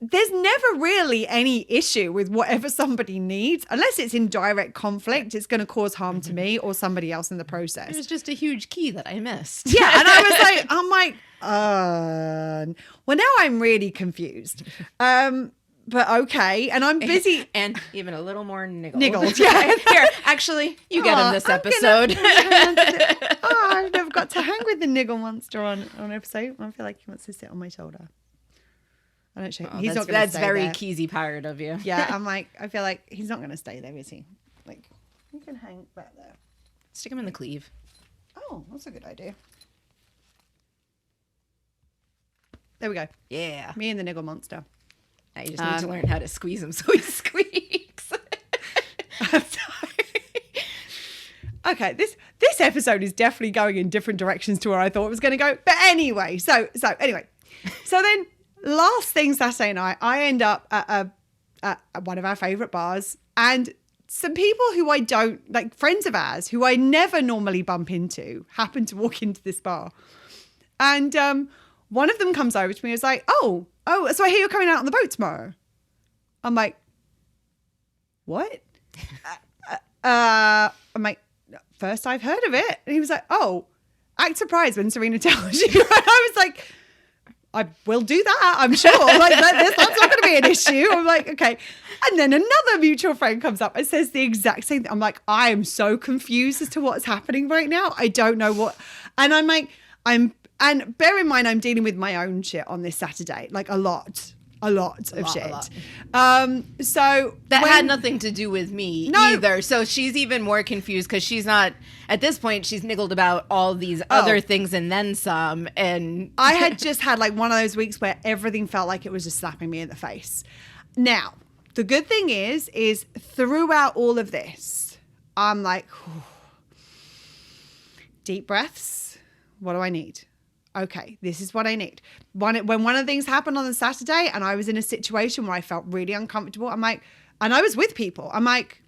There's never really any issue with whatever somebody needs, unless it's in direct conflict. It's going to cause harm to me or somebody else in the process. It was just a huge key that I missed. Yeah, and I'm like, well, now I'm really confused. But okay, and I'm busy. And even a little more niggled. Yeah. Here, actually, you get him this episode. I've never got to hang with the niggle monster on an episode. I feel like he wants to sit on my shoulder. I don't show. He's not going to stay there. That's very Keezy pirate of you. Yeah, I'm like, I feel like he's not going to stay there, is he? Like, he can hang back there. Stick him in the cleave. Oh, that's a good idea. There we go. Yeah. Me and the niggle monster. Now you just need to learn how to squeeze him so he squeaks. I'm sorry. Okay, this episode is definitely going in different directions to where I thought it was going to go. But anyway, so then last thing Saturday night, I end up at one of our favorite bars, and some people who I don't, like friends of ours who I never normally bump into, happen to walk into this bar. And one of them comes over to me and is like, oh, so I hear you're coming out on the boat tomorrow. I'm like, what? I'm like, first I've heard of it. And he was like, oh, act surprised when Serena tells you. And I was like, I will do that, I'm sure. Like that's not going to be an issue. I'm like, okay. And then another mutual friend comes up and says the exact same thing. I'm like, I am so confused as to what's happening right now. I don't know what. And I'm like, and bear in mind, I'm dealing with my own shit on this Saturday, like a lot of shit. So that had nothing to do with me either. So she's even more confused because she's not, at this point, she's niggled about all these other things and then some. And I had just had like one of those weeks where everything felt like it was just slapping me in the face. Now, the good thing is throughout all of this, I'm like, deep breaths. What do I need? Okay, this is what I need. When one of the things happened on the Saturday and I was in a situation where I felt really uncomfortable, I'm like, and I was with people, I'm like,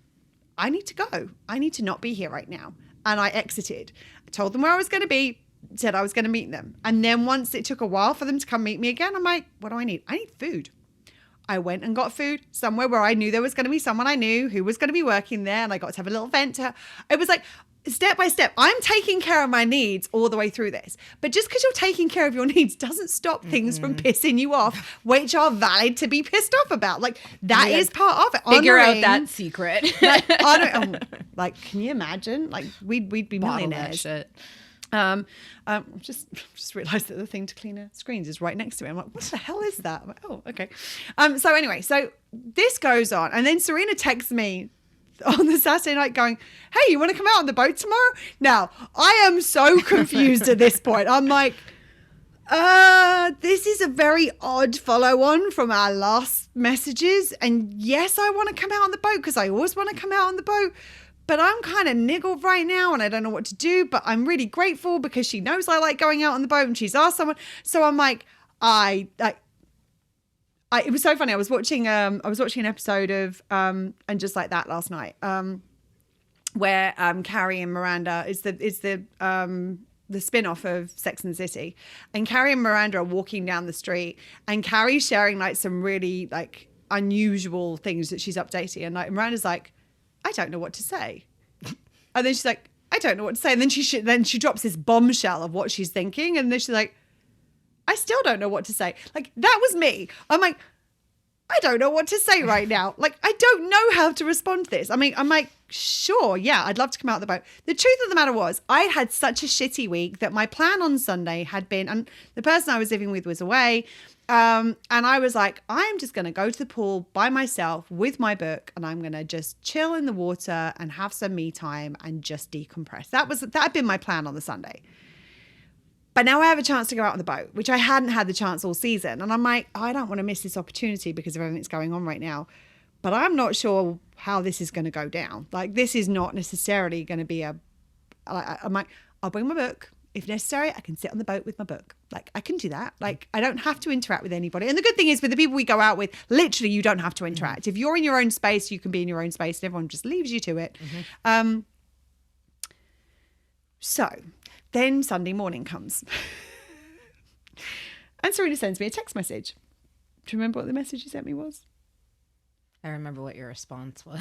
I need to go. I need to not be here right now. And I exited. I told them where I was going to be, said I was going to meet them. And then once it took a while for them to come meet me again, I'm like, what do I need? I need food. I went and got food somewhere where I knew there was going to be someone I knew who was going to be working there, and I got to have a little vent to her. It was like, step by step, I'm taking care of my needs all the way through this. But just because you're taking care of your needs doesn't stop things from pissing you off, which are valid to be pissed off about. Like, that is part of it. Figure out that secret. Like, can you imagine? Like, we'd be millionaires. Shit. Just realized that the thing to clean her screens is right next to me. I'm like, what the hell is that? I'm like, oh, okay. So anyway, so this goes on, and then Serena texts me on the Saturday night going, hey, you want to come out on the boat tomorrow? Now, I am so confused at this point. I'm like, this is a very odd follow on from our last messages. And yes, I want to come out on the boat because I always want to come out on the boat. But I'm kind of niggled right now and I don't know what to do. But I'm really grateful because she knows I like going out on the boat and she's asked someone. So I'm like, it was so funny. I was watching an episode of And Just Like That last night, where Carrie and Miranda is the spin-off of Sex and the City, and Carrie and Miranda are walking down the street, and Carrie's sharing like some really like unusual things that she's updating, and like Miranda's like, I don't know what to say, and then she's like, I don't know what to say, and then she drops this bombshell of what she's thinking, and then she's like, I still don't know what to say. Like, that was me. I'm like, I don't know what to say right now. Like, I don't know how to respond to this. I mean, I'm like, sure, yeah, I'd love to come out the boat. The truth of the matter was, I had such a shitty week that my plan on Sunday had been, and the person I was living with was away, and I was like, I'm just going to go to the pool by myself with my book, and I'm going to just chill in the water and have some me time and just decompress. That had been my plan on the Sunday. But now I have a chance to go out on the boat, which I hadn't had the chance all season. And I'm like, I don't want to miss this opportunity because of everything that's going on right now. But I'm not sure how this is going to go down. Like, this is not necessarily going to be I'm like, I'll bring my book. If necessary, I can sit on the boat with my book. Like, I can do that. Like, I don't have to interact with anybody. And the good thing is, with the people we go out with, literally, you don't have to interact. If you're in your own space, you can be in your own space and everyone just leaves you to it. So then Sunday morning comes and Serena sends me a text message. Do you remember what the message she sent me was? I remember what your response was.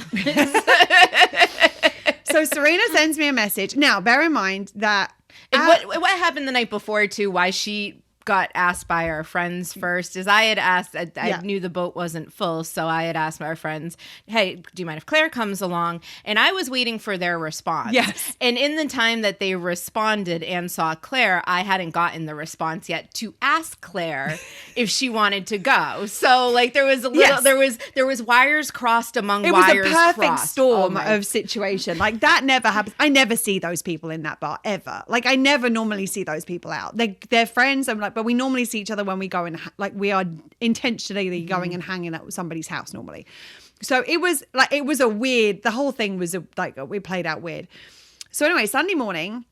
So Serena sends me a message. Now, bear in mind that... what happened the night before, too, why she got asked by our friends first is I had asked, I knew the boat wasn't full, so I had asked our friends, hey, do you mind if Claire comes along? And I was waiting for their response. Yes. And in the time that they responded and saw Claire, I hadn't gotten the response yet to ask Claire if she wanted to go. So like there was a little, there was wires crossed among wires crossed. It was a perfect storm of situation. Like that never happens. I never see those people in that bar ever. Like I never normally see those people out. They're friends. I'm like, but we normally see each other when we go and like we are intentionally going and hanging out with somebody's house normally. So it was a weird, the whole thing was we played out weird. So anyway, Sunday morning,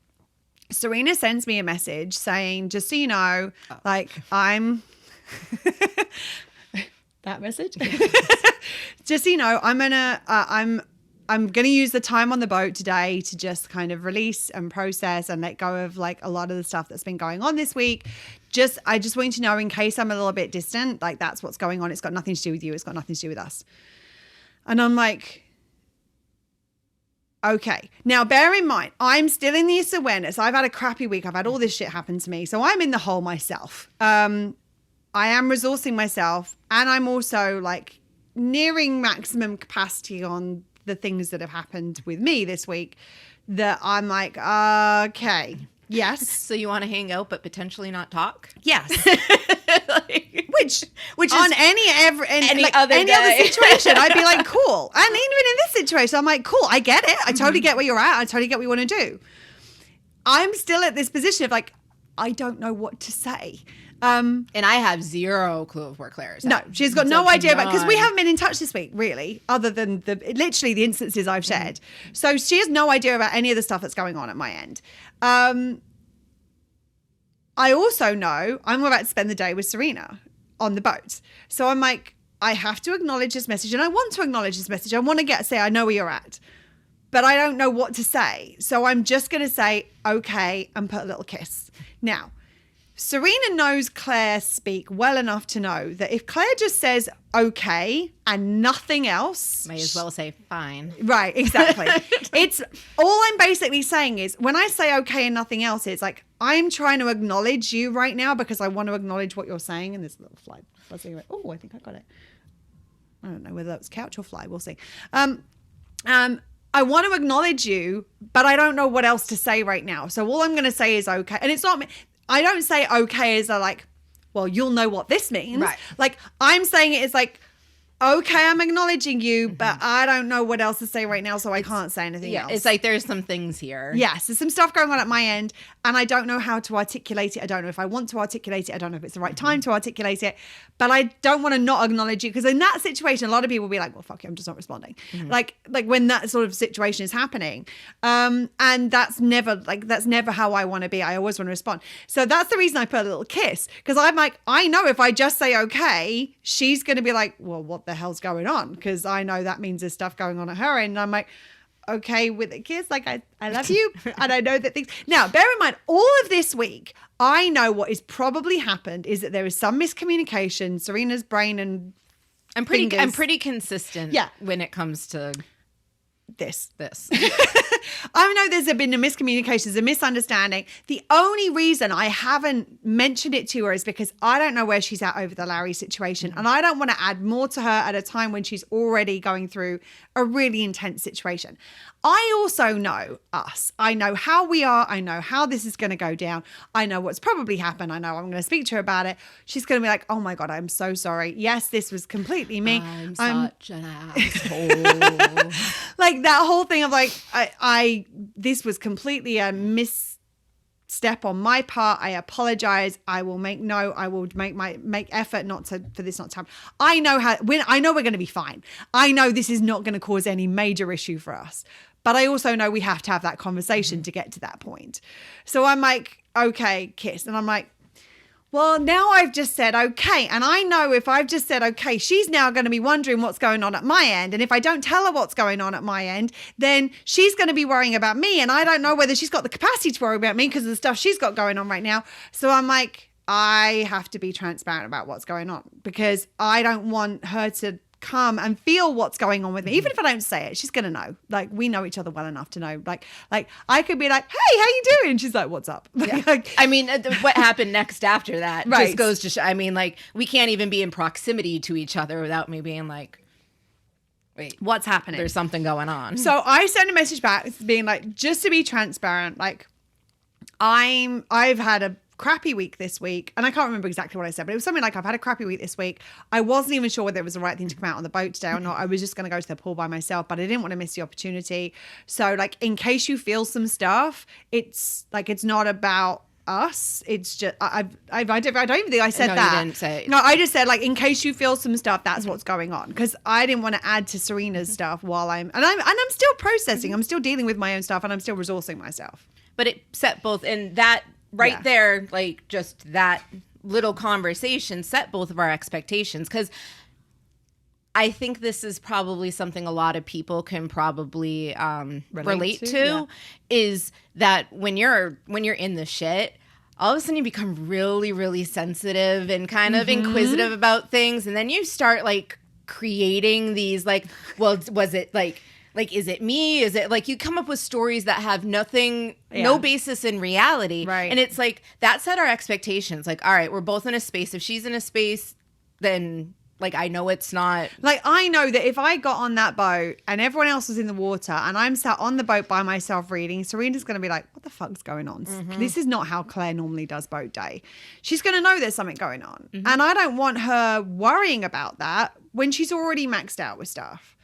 Serena sends me a message saying, just so you know, like I'm that message. Just so you know, I'm going to use the time on the boat today to just kind of release and process and let go of like a lot of the stuff that's been going on this week. I just want you to know, in case I'm a little bit distant, like that's what's going on. It's got nothing to do with you. It's got nothing to do with us. And I'm like, okay. Now, bear in mind, I'm still in this awareness. I've had a crappy week. I've had all this shit happen to me. So I'm in the hole myself. I am resourcing myself. And I'm also like nearing maximum capacity on the things that have happened with me this week, that I'm like, okay, yes. So you want to hang out but potentially not talk? Yes. which is on any other situation, I'd be like, cool. And even in this situation, I'm like, cool, I get it. I totally get where you're at. I totally get what you want to do. I'm still at this position of like, I don't know what to say. And I have zero clue of where Claire is at. No, she's got no idea about, because we haven't been in touch this week, really, other than literally the instances I've shared. So she has no idea about any of the stuff that's going on at my end. I also know I'm about to spend the day with Serena on the boat. So I'm like, I have to acknowledge this message, and I want to acknowledge this message. I want to say, I know where you're at, but I don't know what to say. So I'm just going to say, okay, and put a little kiss. Now, Serena knows Claire speak well enough to know that if Claire just says okay and nothing else, May as well say fine. right, exactly. It's all I'm basically saying is when I say okay and nothing else, it's like I'm trying to acknowledge you right now because I want to acknowledge what you're saying. And there's a little fly buzzing away. Oh, I think I got it. I don't know whether that was couch or fly. We'll see. I want to acknowledge you, but I don't know what else to say right now. So all I'm going to say is okay. And it's not, I don't say okay as a like, well, you'll know what this means. Right. Like I'm saying it as like, okay, I'm acknowledging you, but I don't know what else to say right now, so I can't say anything else. It's like there's some things here. Yes, there's some stuff going on at my end, and I don't know how to articulate it. I don't know if I want to articulate it. I don't know if it's the right time to articulate it, but I don't want to not acknowledge you because in that situation, a lot of people will be like, well, fuck you, I'm just not responding. Like when that sort of situation is happening. And that's never how I want to be. I always want to respond. So that's the reason I put a little kiss because I'm like, I know if I just say okay, she's going to be like, well, what the hell's going on? Because I know that means there's stuff going on at her end. And I'm like, okay with a kiss, like I love you. And I know that things. Now, bear in mind, all of this week, I know what is probably happened is that there is some miscommunication. Serena's brain and I'm pretty consistent when it comes to this. I know there's been a miscommunication, a misunderstanding. The only reason I haven't mentioned it to her is because I don't know where she's at over the Larry situation. And I don't want to add more to her at a time when she's already going through a really intense situation. I also know us. I know how we are. I know how this is going to go down. I know what's probably happened. I know I'm going to speak to her about it. She's going to be like, oh my God, I'm so sorry. Yes, this was completely me. I'm such an asshole. Like that whole thing of like, this was completely a misstep on my part. I apologize. I will make effort for this not to happen. I know we're going to be fine. I know this is not going to cause any major issue for us. But I also know we have to have that conversation to get to that point. So I'm like, okay, kiss. And I'm like, well, now I've just said okay. And I know if I've just said okay, she's now going to be wondering what's going on at my end. And if I don't tell her what's going on at my end, then she's going to be worrying about me. And I don't know whether she's got the capacity to worry about me because of the stuff she's got going on right now. So I'm like, I have to be transparent about what's going on because I don't want her to come and feel what's going on with me. Even if I don't say it, she's going to know. Like we know each other well enough to know. Like I could be like, hey, how you doing? And she's like, what's up? Yeah. Like, I mean, what happened next after that right. just goes to show. I mean, like we can't even be in proximity to each other without me being like, wait, what's happening? There's something going on. So I sent a message back being like, just to be transparent, like I've had a crappy week this week, and I can't remember exactly what I said, but it was something like I've had a crappy week this week. I wasn't even sure whether it was the right thing to come out on the boat today or not. I was just going to go to the pool by myself, but I didn't want to miss the opportunity. So like in case you feel some stuff, it's not about us. It's just I don't even think I said that. You didn't say it. No, I just said like in case you feel some stuff, that's what's going on, because I didn't want to add to Serena's stuff while I'm still processing. I'm still dealing with my own stuff, and I'm still resourcing myself. But it set both in that. Right there, like just that little conversation set both of our expectations, because I think this is probably something a lot of people can probably relate to is that when you're in the shit, all of a sudden you become really, really sensitive and kind of inquisitive about things, and then you start like creating these like, well, was it like, is it me? Is it like you come up with stories that have nothing, no basis in reality. Right. And it's like that set our expectations. Like, all right, we're both in a space. If she's in a space, then like I know it's not. Like I know that if I got on that boat and everyone else was in the water and I'm sat on the boat by myself reading, Serena's going to be like, what the fuck's going on? This is not how Claire normally does boat day. She's going to know there's something going on. And I don't want her worrying about that when she's already maxed out with stuff.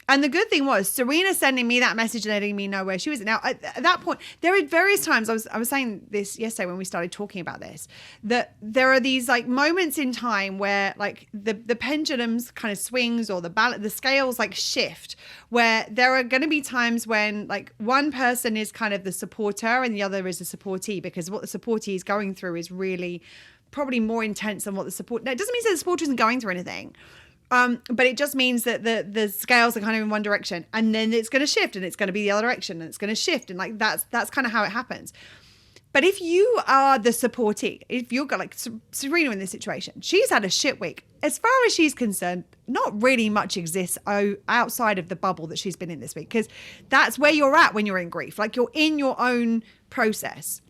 And the good thing was Serena sending me that message, letting me know where she was. Now, at that point, there are various times, I was saying this yesterday when we started talking about this, that there are these like moments in time where like the pendulums kind of swings or the scales like shift, where there are going to be times when like one person is kind of the supporter and the other is the supportee, because what the supportee is going through is really probably more intense than what the support. Now, it doesn't mean that the supporter isn't going through anything. But it just means that the scales are kind of in one direction, and then it's going to shift and it's going to be the other direction and it's going to shift. And like, that's kind of how it happens. But if you are the supportee, if you're got like Serena in this situation, she's had a shit week. As far as she's concerned, not really much exists outside of the bubble that she's been in this week, because that's where you're at when you're in grief. Like, you're in your own process.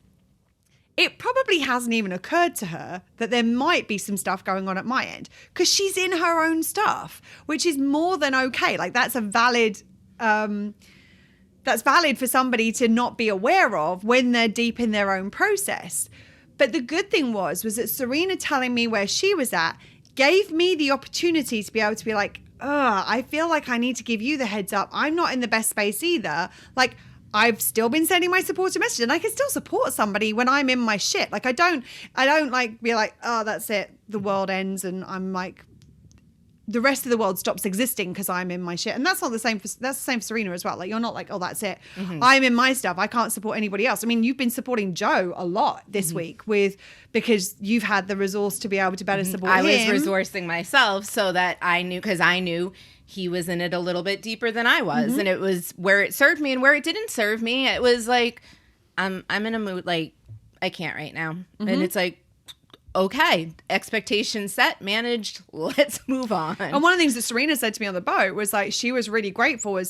It probably hasn't even occurred to her that there might be some stuff going on at my end, because she's in her own stuff, which is more than okay. Like, that's a valid that's valid for somebody to not be aware of when they're deep in their own process. But the good thing was that Serena telling me where she was at gave me the opportunity to be able to be like, I feel like I need to give you the heads up. I'm not in the best space either. Like, I've still been sending my supportive message, and I can still support somebody when I'm in my shit. Like, I don't like be like, oh, that's it, the world ends, and I'm like, the rest of the world stops existing because I'm in my shit. And that's not the same for, that's the same for Serena as well. Like, you're not like, oh, that's it. I'm in my stuff. I can't support anybody else. I mean, you've been supporting Joe a lot this week because you've had the resource to be able to better support him. I was resourcing myself so that I knew he was in it a little bit deeper than I was. And it was where it served me and where it didn't serve me. It was like, I'm in a mood, like, I can't right now. And it's like, okay, expectations set, managed, let's move on. And one of the things that Serena said to me on the boat was like, she was really grateful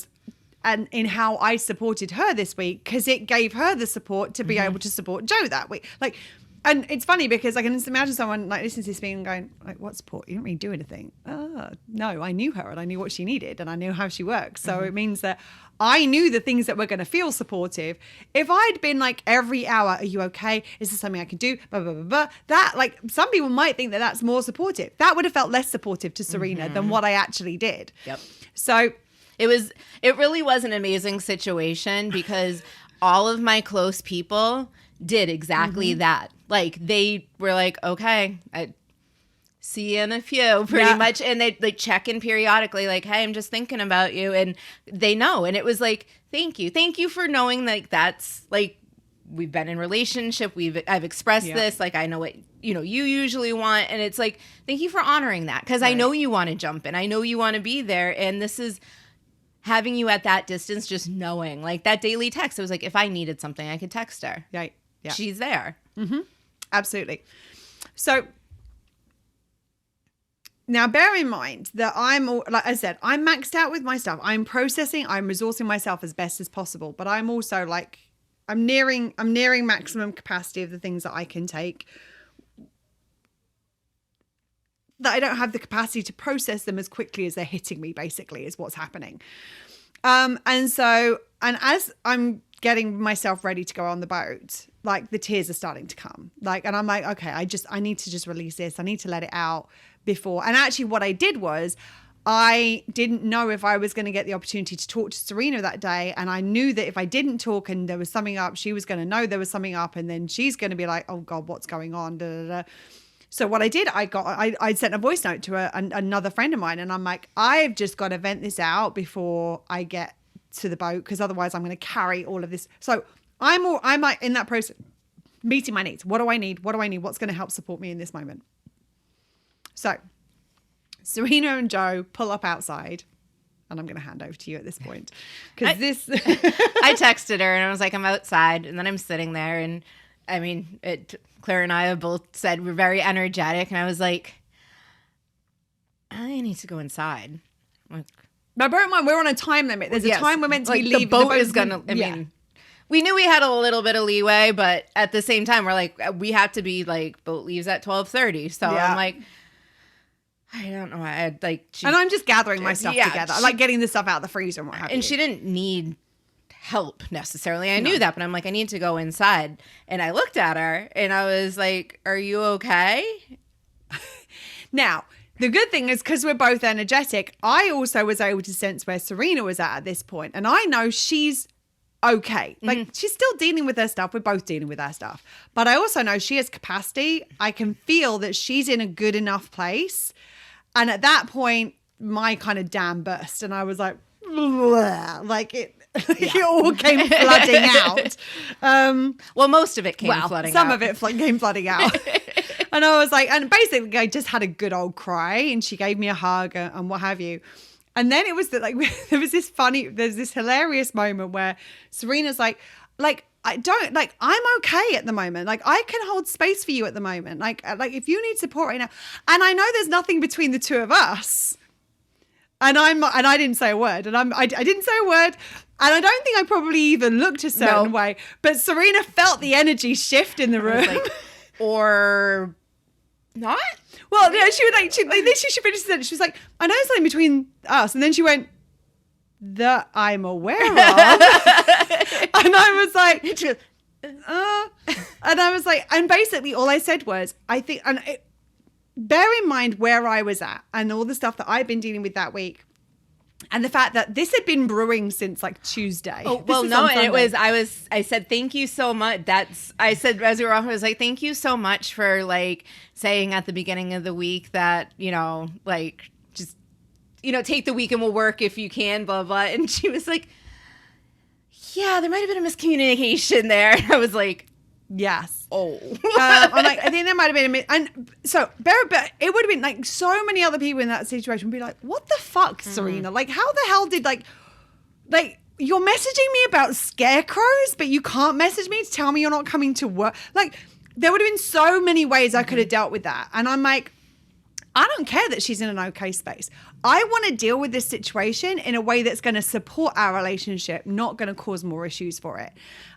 and in how I supported her this week, because it gave her the support to be able to support Joe that week. Like, and it's funny because I can just imagine someone like listening to this being and going, like, what support? You didn't really do anything. No, I knew her and I knew what she needed and I knew how she works. So it means that I knew the things that were going to feel supportive. If I'd been like every hour, are you okay? Is this something I can do? Blah, blah, blah, blah. That, like, some people might think that that's more supportive. That would have felt less supportive to Serena than what I actually did. Yep. So it really was an amazing situation because all of my close people did exactly that. Like, they were like, okay, I see you in a few, pretty much. And they check in periodically, like, hey, I'm just thinking about you. And they know. And it was like, thank you. Thank you for knowing, like, that's, like, we've been in relationship. I've expressed this. Like, I know what, you usually want. And it's like, thank you for honoring that. Because I know you want to jump in. I know you want to be there. And this is having you at that distance, just knowing. Like, that daily text, it was like, if I needed something, I could text her. Yeah. She's there. Absolutely. So now bear in mind that like I said, I'm maxed out with my stuff. I'm processing, I'm resourcing myself as best as possible, but I'm also like, I'm nearing maximum capacity of the things that I can take, that I don't have the capacity to process them as quickly as they're hitting me, basically, is what's happening. And as I'm getting myself ready to go on the boat, like, the tears are starting to come. Like, and I'm like, okay, I need to just release this. I need to let it out before. And actually what I did was, I didn't know if I was going to get the opportunity to talk to Serena that day. And I knew that if I didn't talk and there was something up, she was going to know there was something up. And then she's going to be like, oh God, what's going on? Da, da, da. So what I did, I sent a voice note to another friend of mine. And I'm like, I've just got to vent this out before I get to the boat, because otherwise I'm going to carry all of this. So I'm like in that process, meeting my needs. What do I need? What's going to help support me in this moment? So Serena and Joe pull up outside, and I'm going to hand over to you at this point. Because I texted her and I was like, I'm outside. And then I'm sitting there. And I mean, Claire and I have both said we're very energetic. And I was like, I need to go inside. Like, now, bear in mind, we're on a time limit. There's a time we're meant to be leaving. The boat is going to, I mean, we knew we had a little bit of leeway, but at the same time, we're like, we have to be like, boat leaves at 12:30. So I'm like, I don't know. And I'm just gathering my stuff together. I like getting the stuff out of the freezer and what have you. And she didn't need help necessarily. I knew that, but I'm like, I need to go inside. And I looked at her and I was like, are you okay? Now, the good thing is, because we're both energetic, I also was able to sense where Serena was at this point. And I know she's okay. Like, she's still dealing with her stuff. We're both dealing with our stuff. But I also know she has capacity. I can feel that she's in a good enough place. And at that point, my kind of dam burst. And I was like, like it all came flooding out. Well, most of it came flooding out. Some of it came flooding out. And I was like, and basically I just had a good old cry, and she gave me a hug and what have you. And then it was that, like, there's this hilarious moment where Serena's like, I don't like, I'm okay at the moment. Like I can hold space for you at the moment. Like if you need support right now, and I know there's nothing between the two of us, and I didn't say a word, and I didn't say a word. And I don't think I probably even looked a certain way, but Serena felt the energy shift in the room. Like, or not? Well, yeah, she finished the sentence. She was like, I know there's something between us. And then she went, that I'm aware of. And I was like, and I was like, and basically all I said was, I think, bear in mind where I was at and all the stuff that I've been dealing with that week. And the fact that this had been brewing since like Tuesday. Oh, well, no, and I said, thank you so much. I said, as we were off, I was like, thank you so much for like saying at the beginning of the week that, you know, like just, you know, take the week and we'll work if you can, blah, blah. And she was like, yeah, there might have been a miscommunication there. And I was like, yes. Oh. I'm like, I think there might have been and so but it would have been like so many other people in that situation would be like, what the fuck, Serena? Like, how the hell did like you're messaging me about scarecrows, but you can't message me to tell me you're not coming to work? Like, there would have been so many ways I could have dealt with that. And I'm like, I don't care that she's in an okay space. I want to deal with this situation in a way that's going to support our relationship, not going to cause more issues for it.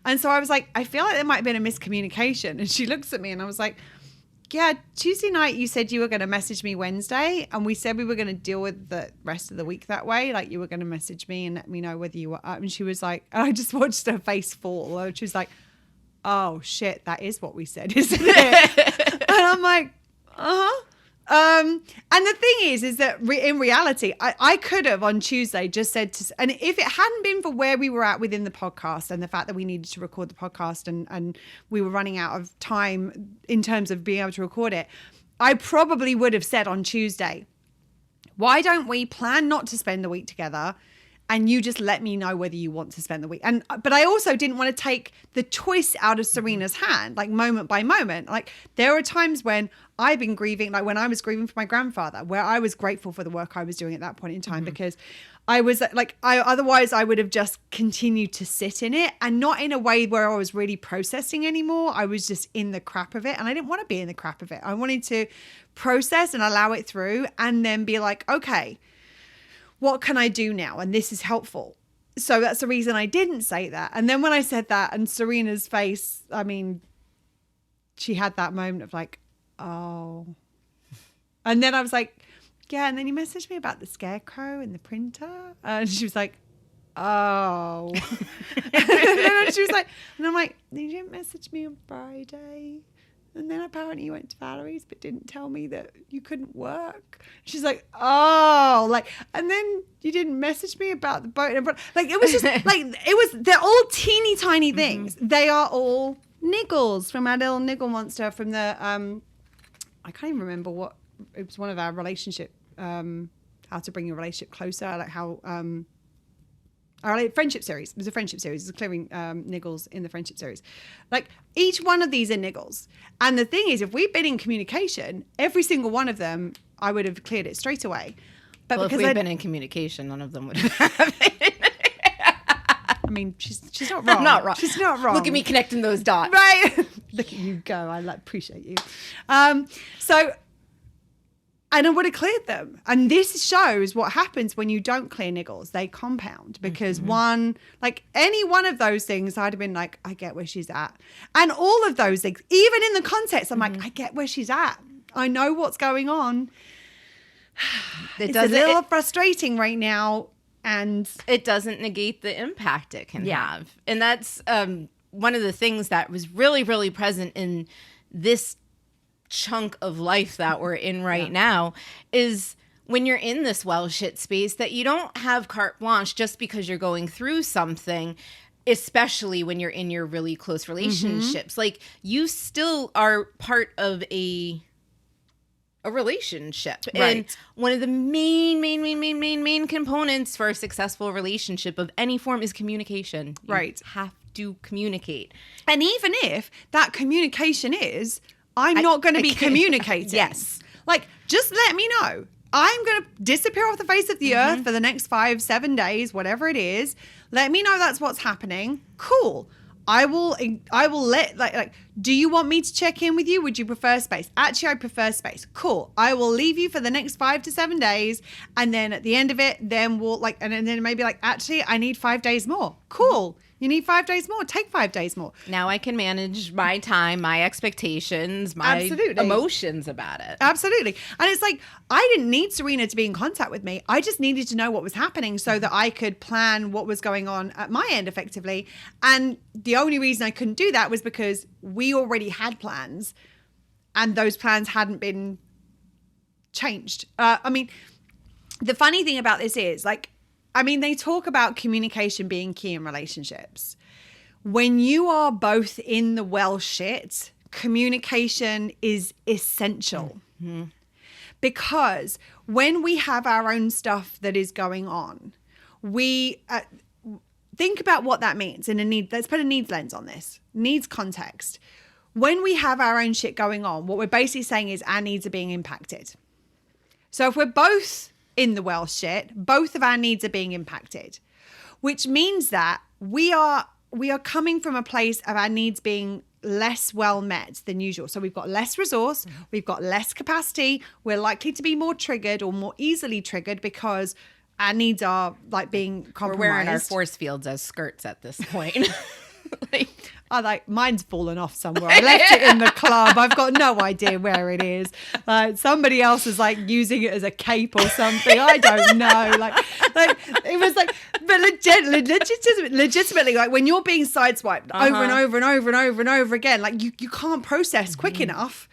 And so I was like, I feel like there might have been a miscommunication. And she looks at me and I was like, yeah, Tuesday night you said you were going to message me Wednesday. And we said we were going to deal with the rest of the week that way. Like you were going to message me and let me know whether you were up. And she was like, and I just watched her face fall. She was like, oh shit, that is what we said, isn't it? And I'm like, uh-huh. And the thing is that in reality, I could have on Tuesday just said and if it hadn't been for where we were at within the podcast and the fact that we needed to record the podcast and we were running out of time in terms of being able to record it, I probably would have said on Tuesday, why don't we plan not to spend the week together? And you just let me know whether you want to spend the week. But I also didn't want to take the choice out of Serena's hand, like moment by moment. Like there are times when I've been grieving, like when I was grieving for my grandfather, where I was grateful for the work I was doing at that point in time, because I was like, otherwise I would have just continued to sit in it, and not in a way where I was really processing anymore. I was just in the crap of it, and I didn't want to be in the crap of it. I wanted to process and allow it through and then be like, okay, what can I do now? And this is helpful. So that's the reason I didn't say that. And then when I said that, and Serena's face, I mean, she had that moment of like, oh. And then I was like, yeah. And then you messaged me about the scarecrow and the printer. And she was like, oh. And then she was like, and I'm like, you didn't message me on Friday. And then apparently you went to Valerie's but didn't tell me that you couldn't work. She's like, oh, like, and then you didn't message me about the boat. Like, it was just like, they're all teeny tiny things. They are all niggles from our little niggle monster from the, I can't even remember what, it was one of our relationship, how to bring your relationship closer, like how, our friendship series. It was a friendship series. It was clearing niggles in the friendship series. Like each one of these are niggles. And the thing is, if we'd been in communication, every single one of them, I would have cleared it straight away. But well, because if we'd been in communication, none of them would have happened. I mean, she's not wrong. I'm not wrong. She's not wrong. Look at me connecting those dots. Right. Look at you go. I appreciate you. And I would have cleared them. And this shows what happens when you don't clear niggles. They compound because any one of those things, I'd have been like, I get where she's at. And all of those things, even in the context, I'm like, I get where she's at. I know what's going on. It's a little frustrating right now. And it doesn't negate the impact it can have. And that's one of the things that was really, really present in this chunk of life that we're in right now is when you're in this well shit space that you don't have carte blanche just because you're going through something, especially when you're in your really close relationships. Like you still are part of a relationship. Right. And one of the main components for a successful relationship of any form is communication. You have to communicate. And even if that communication is, I'm not going to be communicating. Yes. Like, just let me know. I'm going to disappear off the face of the earth for the next 5-7 days, whatever it is. Let me know that's what's happening. Cool. I will let like do you want me to check in with you? Would you prefer space? Actually, I prefer space. Cool. I will leave you for the next 5 to 7 days, and then at the end of it, then we'll like, and then maybe like, actually, I need 5 days more. Cool. You need 5 days more. Take 5 days more. Now I can manage my time, my expectations, my emotions about it. Absolutely. And it's like, I didn't need Serena to be in contact with me. I just needed to know what was happening so that I could plan what was going on at my end effectively. And the only reason I couldn't do that was because we already had plans and those plans hadn't been changed. I mean, the funny thing about this is like, I mean, they talk about communication being key in relationships. When you are both in the well shit, communication is essential. Mm-hmm. Because when we have our own stuff that is going on, we think about what that means in a need. Let's put a needs lens on this. Needs context. When we have our own shit going on, what we're basically saying is our needs are being impacted. So if we're both in the well shit, both of our needs are being impacted, which means that we are coming from a place of our needs being less well met than usual. So we've got less resource, we've got less capacity, we're likely to be more triggered or more easily triggered because our needs are like being compromised. We're wearing our force fields as skirts at this point. Mine's fallen off somewhere. I left it in the club. I've got no idea where it is. Somebody else is like using it as a cape or something. I don't know. Like it was like, but legitimately, like when you're being sideswiped over and over and over and over and over again, like you can't process quick enough.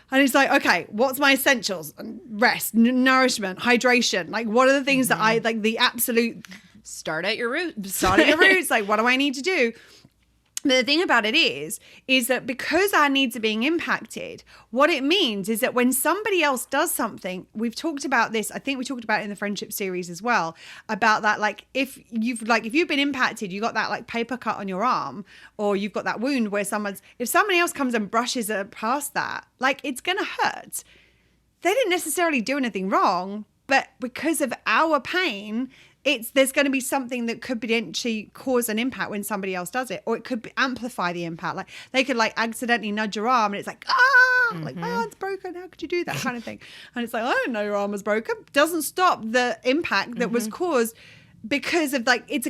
And it's like, okay, what's my essentials? Rest, nourishment, hydration. Like, what are the things that I like? The absolute start at your roots. Like, what do I need to do? But the thing about it is that because our needs are being impacted, what it means is that when somebody else does something, we've talked about this, I think we talked about it in the friendship series as well, about that, like if you've been impacted, you got that like paper cut on your arm, or you've got that wound where if somebody else comes and brushes past that, like it's going to hurt. They didn't necessarily do anything wrong, but because of our pain, there's going to be something that could potentially cause an impact when somebody else does it, or it could amplify the impact. Like they could like accidentally nudge your arm and it's like, like my arm's broken. How could you do that kind of thing? And it's like, I didn't know your arm was broken. Doesn't stop the impact that was caused because of like, it's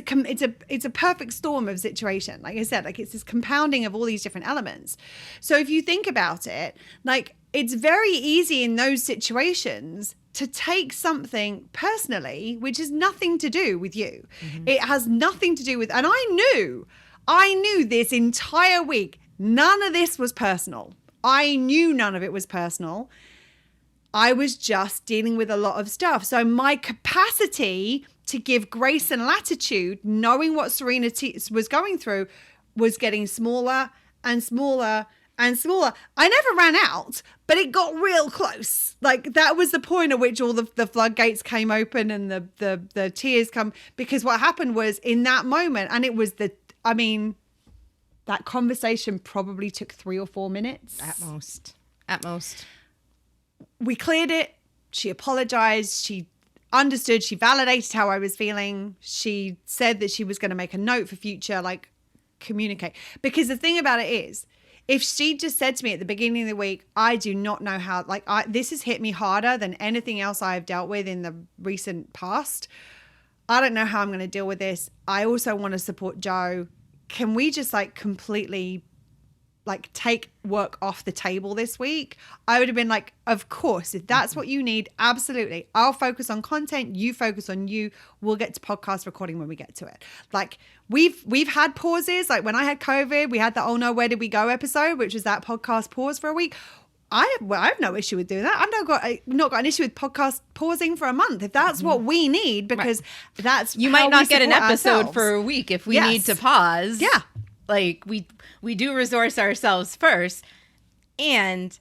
a perfect storm of situation. Like I said, like it's this compounding of all these different elements. So if you think about it, like it's very easy in those situations to take something personally, which has nothing to do with you. It has nothing to do with, and I knew this entire week, none of this was personal. I knew none of it was personal. I was just dealing with a lot of stuff. So my capacity to give grace and latitude, knowing what Serena was going through, was getting smaller and smaller and smaller. I never ran out, but it got real close. Like that was the point at which all the floodgates came open and the tears come, because what happened was in that moment, and it was that conversation probably took 3 or 4 minutes. At most. We cleared it. She apologized. She understood. She validated how I was feeling. She said that she was going to make a note for future, like communicate. Because the thing about it is, if she just said to me at the beginning of the week, I do not know how, like this has hit me harder than anything else I've dealt with in the recent past. I don't know how I'm going to deal with this. I also want to support Joe. Can we just like completely like take work off the table this week? I would have been like, of course, if that's what you need, absolutely. I'll focus on content. You focus on you. We'll get to podcast recording when we get to it. Like we've had pauses. Like when I had COVID, we had the "Oh no, where did we go" episode, which was that podcast pause for a week. I have no issue with doing that. I've not got an issue with podcast pausing for a month if that's what we need, because that's you might not get an episode for a week if we need to pause. Yeah. Like we do resource ourselves first, and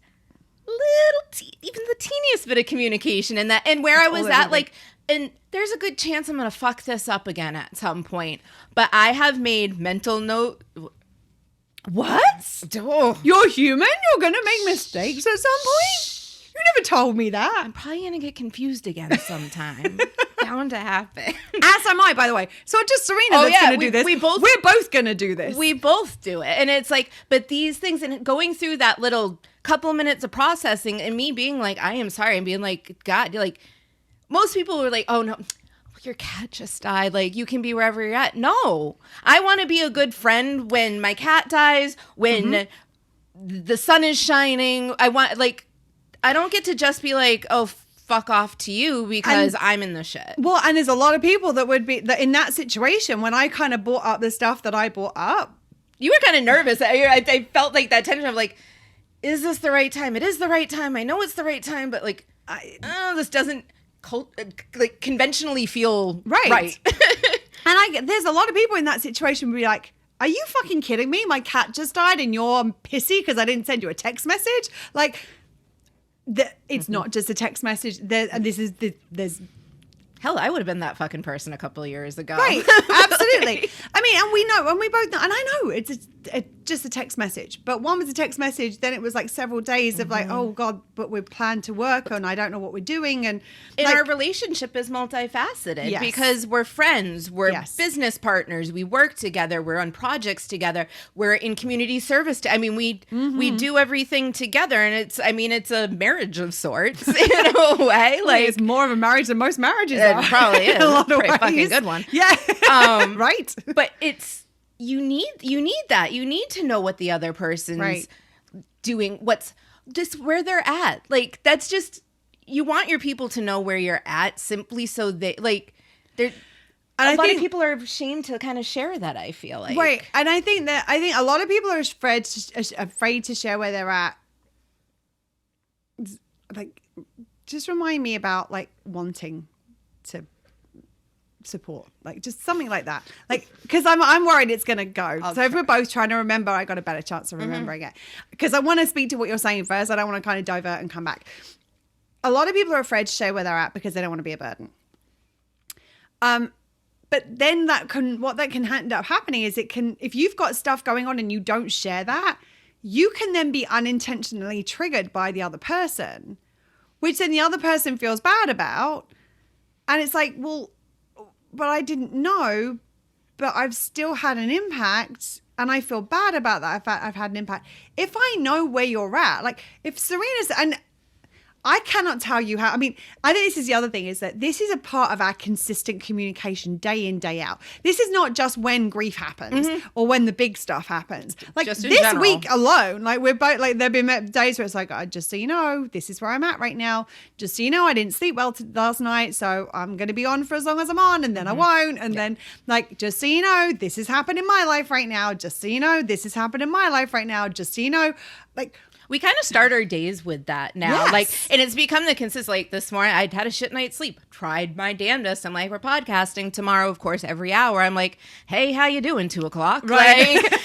even the teeniest bit of communication in that, and where I was at, like, and there's a good chance I'm gonna fuck this up again at some point, but I have made mental note. What? Oh. You're human. You're gonna make mistakes at some point. You never told me that. I'm probably gonna get confused again sometime. bound to happen. As am I, by the way. So it's just Serena that's going to do this. We're both going to do this. We both do it. And it's like, but these things, and going through that little couple minutes of processing and me being like, I am sorry, and being like, God, like, most people were like, oh no, your cat just died. Like, you can be wherever you're at. No, I want to be a good friend when my cat dies, when the sun is shining. I don't get to just be like, oh, fuck off to you because I'm in the shit. Well, and there's a lot of people that would be that in that situation when I kind of brought up the stuff that I brought up. You were kind of nervous. I felt like that tension of like, is this the right time? It is the right time. I know it's the right time, but like, this doesn't conventionally feel right. And there's a lot of people in that situation who be like, are you fucking kidding me? My cat just died and you're pissy because I didn't send you a text message? Like, it's not just a text message. There's hell, I would have been that fucking person a couple of years ago. Right, absolutely. I mean, and we know, and we both know, and I know it's just a text message. But one was a text message, then it was like several days of like, oh God, but we're planned to work and I don't know what we're doing. And our relationship is multifaceted because we're friends, we're business partners, we work together, we're on projects together, we're in community service. We do everything together, and it's a marriage of sorts in a way. Like, it's more of a marriage than most marriages are. It probably is. A lot of pretty ways. Fucking good one. Yeah. Right. But it's you need that. You need to know what the other person's doing, what's just where they're at. Like, that's just, you want your people to know where you're at simply so they they're. And a lot of people are ashamed to kind of share that, I feel like. Right. And I think a lot of people are afraid to share where they're at. Like, just remind me about like wanting to support, like just something like that, like, because I'm worried it's gonna go. If we're both trying to remember, I got a better chance of remembering it, because I want to speak to what you're saying first. I don't want to kind of divert and come back. A lot of people are afraid to share where they're at because they don't want to be a burden. But then what can end up happening is if you've got stuff going on and you don't share that, you can then be unintentionally triggered by the other person, which then the other person feels bad about. And it's like, well, but I didn't know, but I've still had an impact and I feel bad about that. I've had an impact. If I know where you're at, like if Serena's, and I cannot tell you how, I think this is the other thing, is that this is a part of our consistent communication day in, day out. This is not just when grief happens or when the big stuff happens. Like this general. Week alone, like we're both, like there've been days where it's like, just so you know, this is where I'm at right now. Just so you know, I didn't sleep well last night, so I'm going to be on for as long as I'm on, and then I won't. And then like, just so you know, this has happened in my life right now. Just so you know, this has happened in my life right now. Just so you know, like, we kind of start our days with that now. Like, and it's become the consist. Like this morning, I'd had a shit night's sleep. Tried my damnedest. I'm like, we're podcasting tomorrow, of course, every hour. I'm like, hey, how you doing? 2:00, right? Like,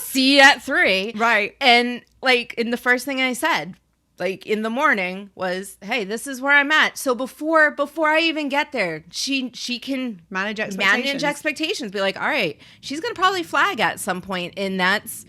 see you at 3, right? And like, in the first thing I said, like in the morning, was, hey, this is where I'm at. So before I even get there, she can manage expectations. Be like, all right, she's gonna probably flag at some point, and that's.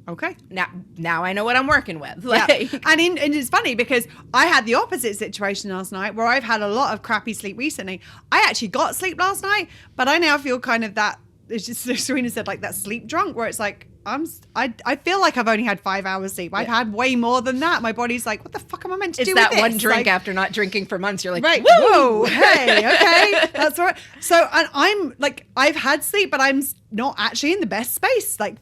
Okay. Now I know what I'm working with. Like, and it's funny because I had the opposite situation last night where I've had a lot of crappy sleep recently. I actually got sleep last night, but I now feel kind of that, it's just, Serena said, like that sleep drunk, where it's like, I feel like I've only had 5 hours sleep. I've had way more than that. My body's like, what the fuck am I meant to do with this? It's that one drink after not drinking for months. You're like, right, whoa, hey, okay, that's all right. So, and I'm like, I've had sleep, but I'm not actually in the best space, like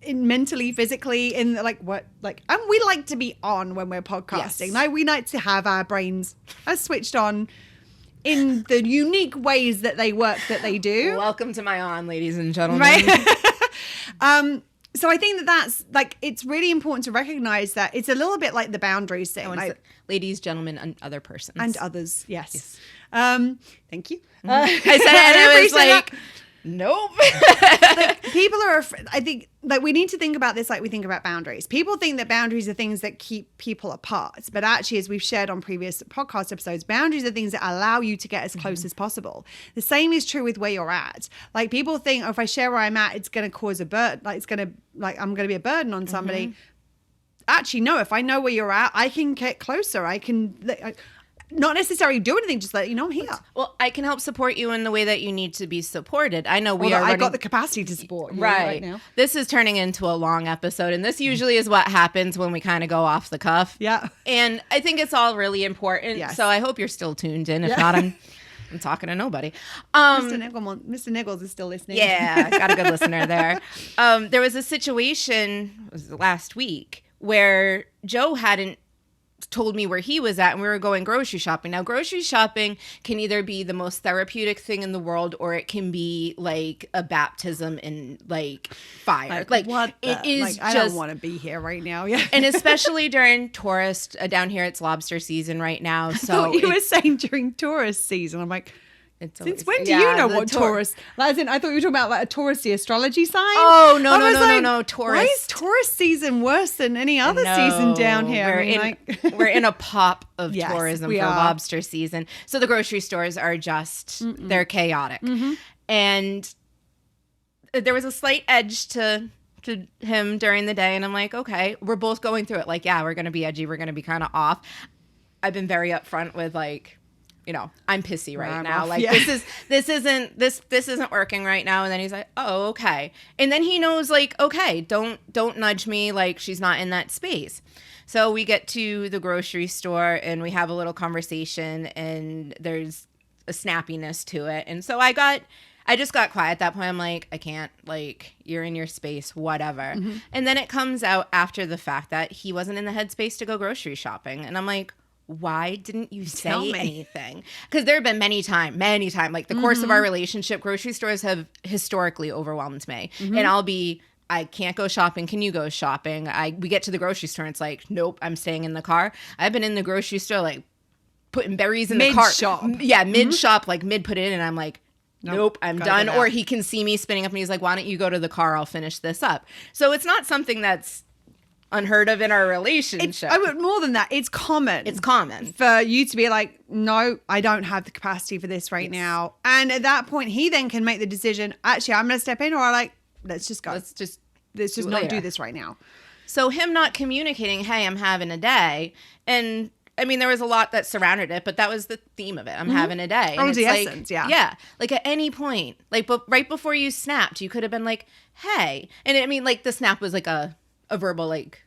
mentally, physically, in like what, like, and we like to be on when we're podcasting. Like, we like to have our brains as switched on in the unique ways that they work, that they do. Welcome to my on, ladies and gentlemen. Right. So I think that's like, it's really important to recognize that it's a little bit like the boundaries thing. Like, ladies, gentlemen, and other persons. And others, yes. Thank you. I said it, and I was like, nope. Like, people are, I think, like, we need to think about this like we think about boundaries. People think that boundaries are things that keep people apart. But actually, as we've shared on previous podcast episodes, boundaries are things that allow you to get as close as possible. The same is true with where you're at. Like, people think, oh, if I share where I'm at, it's going to cause a burden. Like, I'm going to be a burden on somebody. Actually, no, if I know where you're at, I can get closer. I can... not necessarily do anything, just let you know I'm here. Well, I can help support you in the way that you need to be supported. I know I got the capacity to support you right now. This is turning into a long episode, and this usually is what happens when we kind of go off the cuff. Yeah. And I think it's all really important. Yes. So I hope you're still tuned in. If not, I'm talking to nobody. Mr. Nichols is still listening. Yeah, got a good listener there. There was a situation, it was last week, where Joe hadn't told me where he was at, and we were going grocery shopping. Now, grocery shopping can either be the most therapeutic thing in the world, or it can be like a baptism in like fire. Like what it is like, I don't want to be here right now. Yeah. And especially during tourist, down here it's lobster season right now. So I thought you were saying during tourist season. I'm like, since when do you know what tourist? As in, I thought you were talking about like a touristy astrology sign. Oh no, tourist. Why is tourist season worse than any other season down here? We're in a pop of Yes, tourism we for are. lobster season. So the grocery stores are just they're chaotic, and there was a slight edge to him during the day, and I'm like, okay, we're both going through it. Like, yeah, we're gonna be edgy. We're gonna be kind of off. I've been very upfront with like, you know, I'm pissy right now. Off. Like this isn't working right now. And then he's like, oh, okay. And then he knows like, okay, don't nudge me. Like she's not in that space. So we get to the grocery store and we have a little conversation, and there's a snappiness to it. And so I just got quiet at that point. I'm like, I can't, like, you're in your space, whatever. And then it comes out after the fact that he wasn't in the headspace to go grocery shopping. And I'm like, why didn't you say anything? Because there have been many times, like the course of our relationship, grocery stores have historically overwhelmed me. And I can't go shopping. Can you go shopping? We get to the grocery store and it's like, nope, I'm staying in the car. I've been in the grocery store, like putting berries in the car. Mid-shop. Yeah, mid-shop, like mid-put in, and I'm like, nope, I'm done. get out. Or he can see me spinning up and he's like, why don't you go to the car? I'll finish this up. So it's not something that's unheard of in our relationship. More than that, it's common. It's common for you to be like, no, I don't have the capacity for this right now. And at that point, he then can make the decision, actually, I'm going to step in, or like, let's just go. Let's just not do this right now. So him not communicating, hey, I'm having a day. And I mean, there was a lot that surrounded it, but that was the theme of it. I'm having a day. Oh, and the like, essence, yeah. Yeah. Like at any point, like right before you snapped, you could have been like, hey. And I mean, like the snap was like a verbal, like,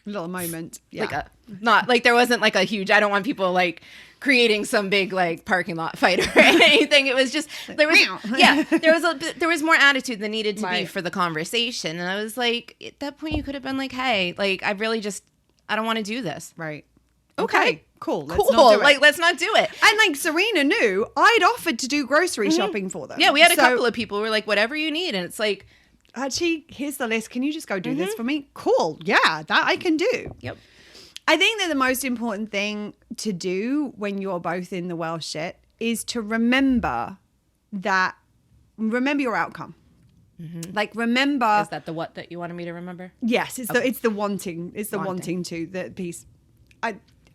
little moment. Yeah. like not like there wasn't like a huge, I don't want people like creating some big like parking lot fight or anything. It was just, there was more attitude than needed to be for the conversation. And I was like, at that point you could have been like, hey, like I don't want to do this. Right. Okay. Cool. Let's not do it. And like Serena knew I'd offered to do grocery shopping for them. Yeah, we had a couple of people who were like, whatever you need. And it's like, actually, here's the list. Can you just go do this for me? Cool. Yeah, that I can do. Yep. I think that the most important thing to do when you're both in the well shit is to remember your outcome. Like remember. Is that the what that you wanted me to remember? Yes, it's the wanting. It's the wanting to the piece.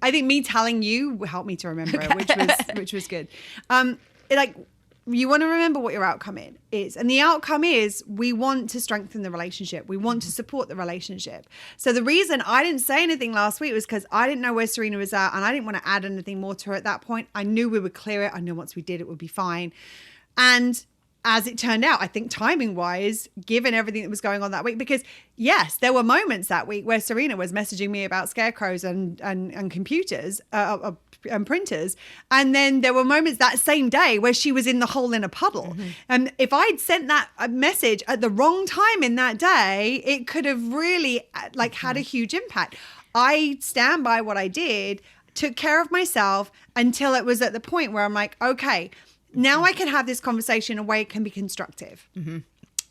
I think me telling you helped me to remember it, which was good. Like you want to remember what your outcome is. And the outcome is we want to strengthen the relationship. We want to support the relationship. So the reason I didn't say anything last week was because I didn't know where Serena was at and I didn't want to add anything more to her at that point. I knew we would clear it. I knew once we did, it would be fine. And as it turned out, I think timing wise, given everything that was going on that week, because yes, there were moments that week where Serena was messaging me about scarecrows and computers and printers. And then there were moments that same day where she was in the hole in a puddle. And if I'd sent that message at the wrong time in that day, it could have really like had a huge impact. I stand by what I did, took care of myself until it was at the point where I'm like, okay, now I can have this conversation in a way it can be constructive.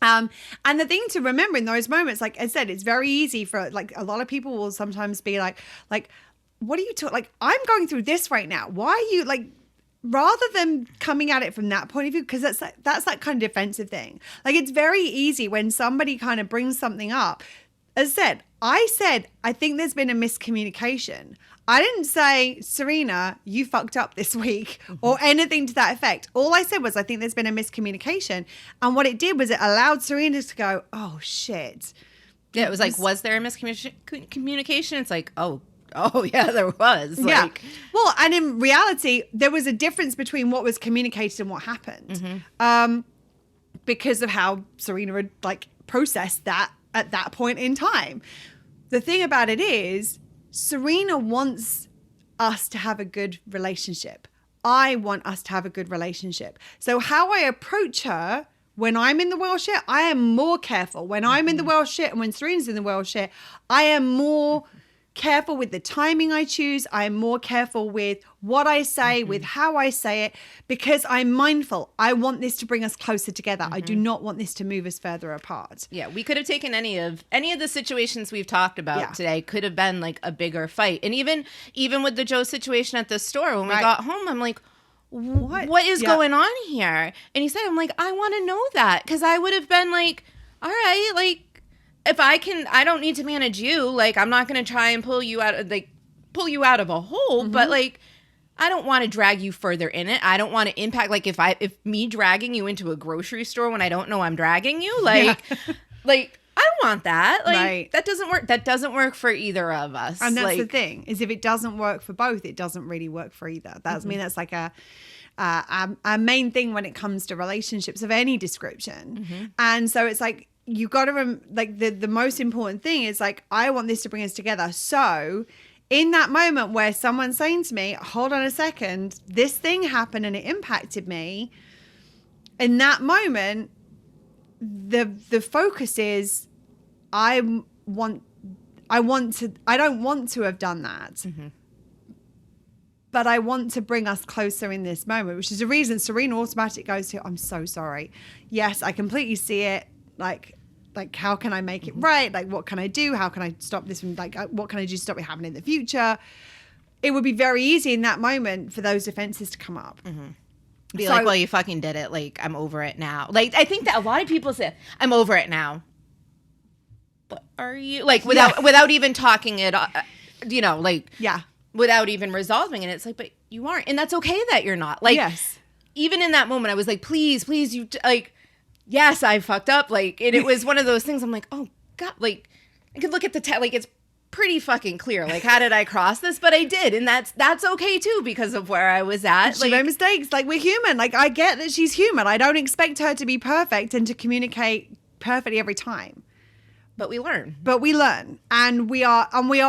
And the thing to remember in those moments, like I said, it's very easy for like a lot of people will sometimes be like, what are you talking? Like, I'm going through this right now. Why are you like, rather than coming at it from that point of view, because that's that kind of defensive thing. Like, it's very easy when somebody kind of brings something up. As I said, I think there's been a miscommunication. I didn't say, Serena, you fucked up this week or anything to that effect. All I said was, I think there's been a miscommunication. And what it did was it allowed Serena to go, oh, shit. Yeah, it was like, was there a miscommunication? It's like, oh, Oh, yeah, there was. Yeah. Like, Well, and in reality, there was a difference between what was communicated and what happened. Because of how Serena had like processed that at that point in time. The thing about it is, Serena wants us to have a good relationship. I want us to have a good relationship. So how I approach her when I'm in the well shit, I am more careful. When I'm in the well shit and when Serena's in the well shit, I am more careful with the timing I choose. I am more careful with what I say, with how I say it, because I'm mindful. I want this to bring us closer together. I do not want this to move us further apart. yeah, we could have taken any of the situations we've talked about today could have been like a bigger fight. And even with the Joe situation at the store, when we got home, I'm like, what is going on here? And he said, I'm like, I want to know that, because I would have been like, all right, like, if I don't need to manage you. Like, I'm not going to try and pull you out of a hole, but like, I don't want to drag you further in it. I don't want to impact, like, if me dragging you into a grocery store when I don't know I'm dragging you, like, like, I don't want that. Like, that doesn't work. That doesn't work for either of us. And that's like, the thing, is if it doesn't work for both, it doesn't really work for either. That's, I mean, that's like a main thing when it comes to relationships of any description. And so it's like, you got to like the most important thing is like, I want this to bring us together. So in that moment where someone's saying to me, hold on a second, this thing happened and it impacted me. In that moment, the focus is, I don't want to have done that. But I want to bring us closer in this moment, which is the reason Serena automatically goes to, I'm so sorry. Yes, I completely see it. Like, how can I make it right? Like, what can I do? How can I stop this from, like, what can I do to stop it happening in the future? It would be very easy in that moment for those defenses to come up. Be like, well, you fucking did it. Like, I'm over it now. Like, I think that a lot of people say, I'm over it now. But are you? Like, without even talking it, you know, like, without even resolving it. It's like, but you aren't. And that's okay that you're not. Like, even in that moment, I was like, please, you, like, yes, I fucked up. Like, and it was one of those things. I'm like, oh God, like, I could look at the like, it's pretty fucking clear. Like, how did I cross this? But I did, and that's okay too, because of where I was at. She made mistakes. Like, we're human. Like, I get that she's human. I don't expect her to be perfect and to communicate perfectly every time. But we learn. And we are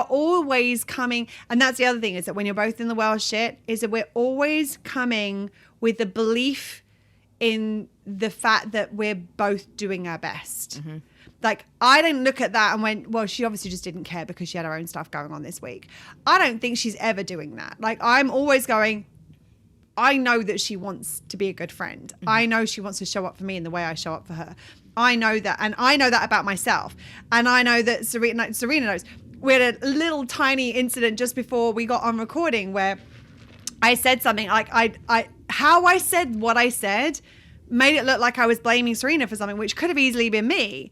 always coming. And that's the other thing, is that when you're both in the well shit, is that we're always coming with the belief in the fact that we're both doing our best. Like, I didn't look at that and went, well, she obviously just didn't care because she had her own stuff going on this week. I don't think she's ever doing that. Like, I'm always going, I know that she wants to be a good friend. I know she wants to show up for me in the way I show up for her. I know that. And I know that about myself. And I know that Serena knows. We had a little tiny incident just before we got on recording where I said something like, how I said what I said made it look like I was blaming Serena for something, which could have easily been me.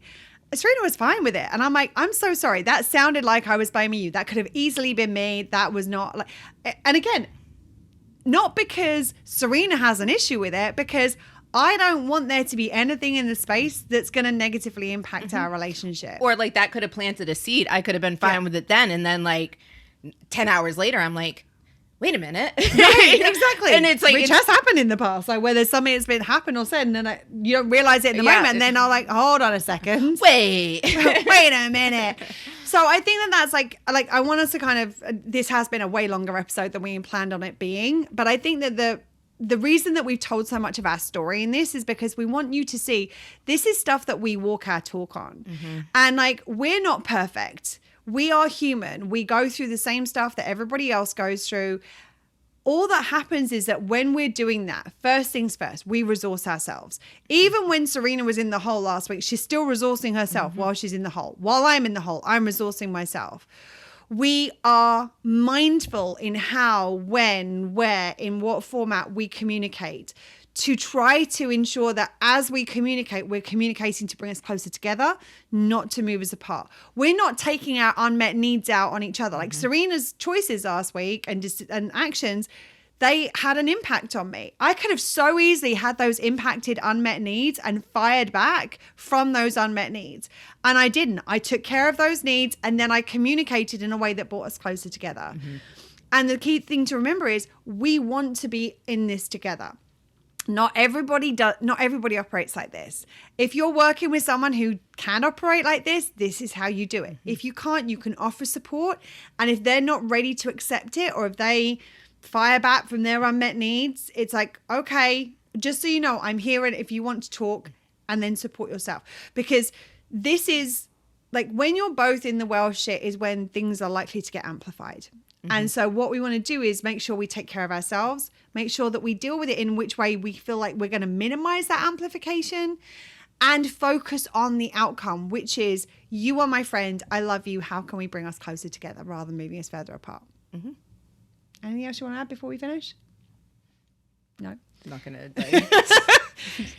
Serena was fine with it. And I'm like, I'm so sorry. That sounded like I was blaming you. That could have easily been me. That was not like, and again, not because Serena has an issue with it, because I don't want there to be anything in the space that's going to negatively impact our relationship. Or like, that could have planted a seed. I could have been fine with it then. And then like 10 hours later, I'm like, wait a minute. Right, exactly. And it's like, which has happened in the past, like where there's something that's been happened or said, and then you don't realize it in the moment, and then I'm like, hold on a second. Wait a minute. So I think that's like I want us to kind of, this has been a way longer episode than we planned on it being, but I think that the reason that we've told so much of our story in this is because we want you to see this is stuff that we walk our talk on. And like, we're not perfect. We are human. We go through the same stuff that everybody else goes through. All that happens is that when we're doing that, first things first, we resource ourselves. Even when Serena was in the hole last week, she's still resourcing herself while she's in the hole. While I'm in the hole, I'm resourcing myself. We are mindful in how, when, where, in what format we communicate, to try to ensure that as we communicate, we're communicating to bring us closer together, not to move us apart. We're not taking our unmet needs out on each other. Like Serena's choices last week and actions, they had an impact on me. I could have so easily had those impacted unmet needs and fired back from those unmet needs. And I didn't. I took care of those needs, and then I communicated in a way that brought us closer together. And the key thing to remember is we want to be in this together. Not everybody operates like this. If you're working with someone who can operate like this is how you do it. If you can't, you can offer support. And if they're not ready to accept it, or if they fire back from their unmet needs, it's like, okay, just so you know, I'm here, and if you want to talk, and then support yourself. Because this is like, when you're both in the well shit is when things are likely to get amplified. And so what we want to do is make sure we take care of ourselves, make sure that we deal with it in which way we feel like we're going to minimize that amplification, and focus on the outcome, which is, you are my friend, I love you, how can we bring us closer together rather than moving us further apart? Anything else you want to add before we finish? No. I'm not going to.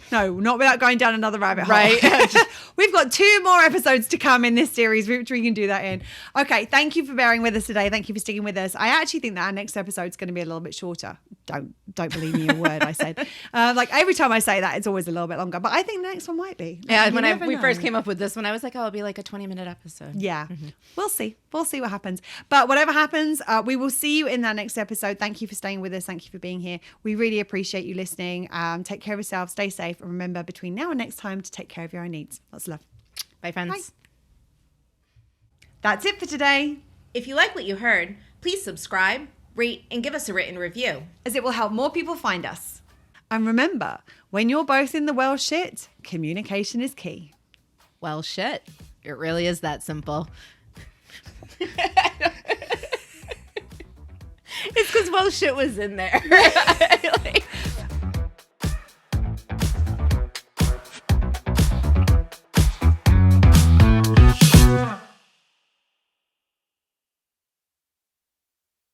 No, not without going down another rabbit hole. Right. We've got 2 more episodes to come in this series, which we can do that in. Okay, thank you for bearing with us today. Thank you for sticking with us. I actually think that our next episode is going to be a little bit shorter. Don't believe me a word I said. Like every time I say that, it's always a little bit longer. But I think the next one might be. Yeah, when we first came up with this one, I was like, oh, it'll be like a 20-minute episode. Yeah, we'll see. We'll see what happens. But whatever happens, we will see you in that next episode. Thank you for staying with us. Thank you for being here. We really appreciate you listening. Take care of yourself. Stay safe. And remember, between now and next time, to take care of your own needs. Lots of love. Bye, friends. Bye. That's it for today. If you like what you heard, please subscribe, rate, and give us a written review, as it will help more people find us. And remember, when you're both in the well shit, communication is key. Well, shit. It really is that simple. It's because well shit was in there.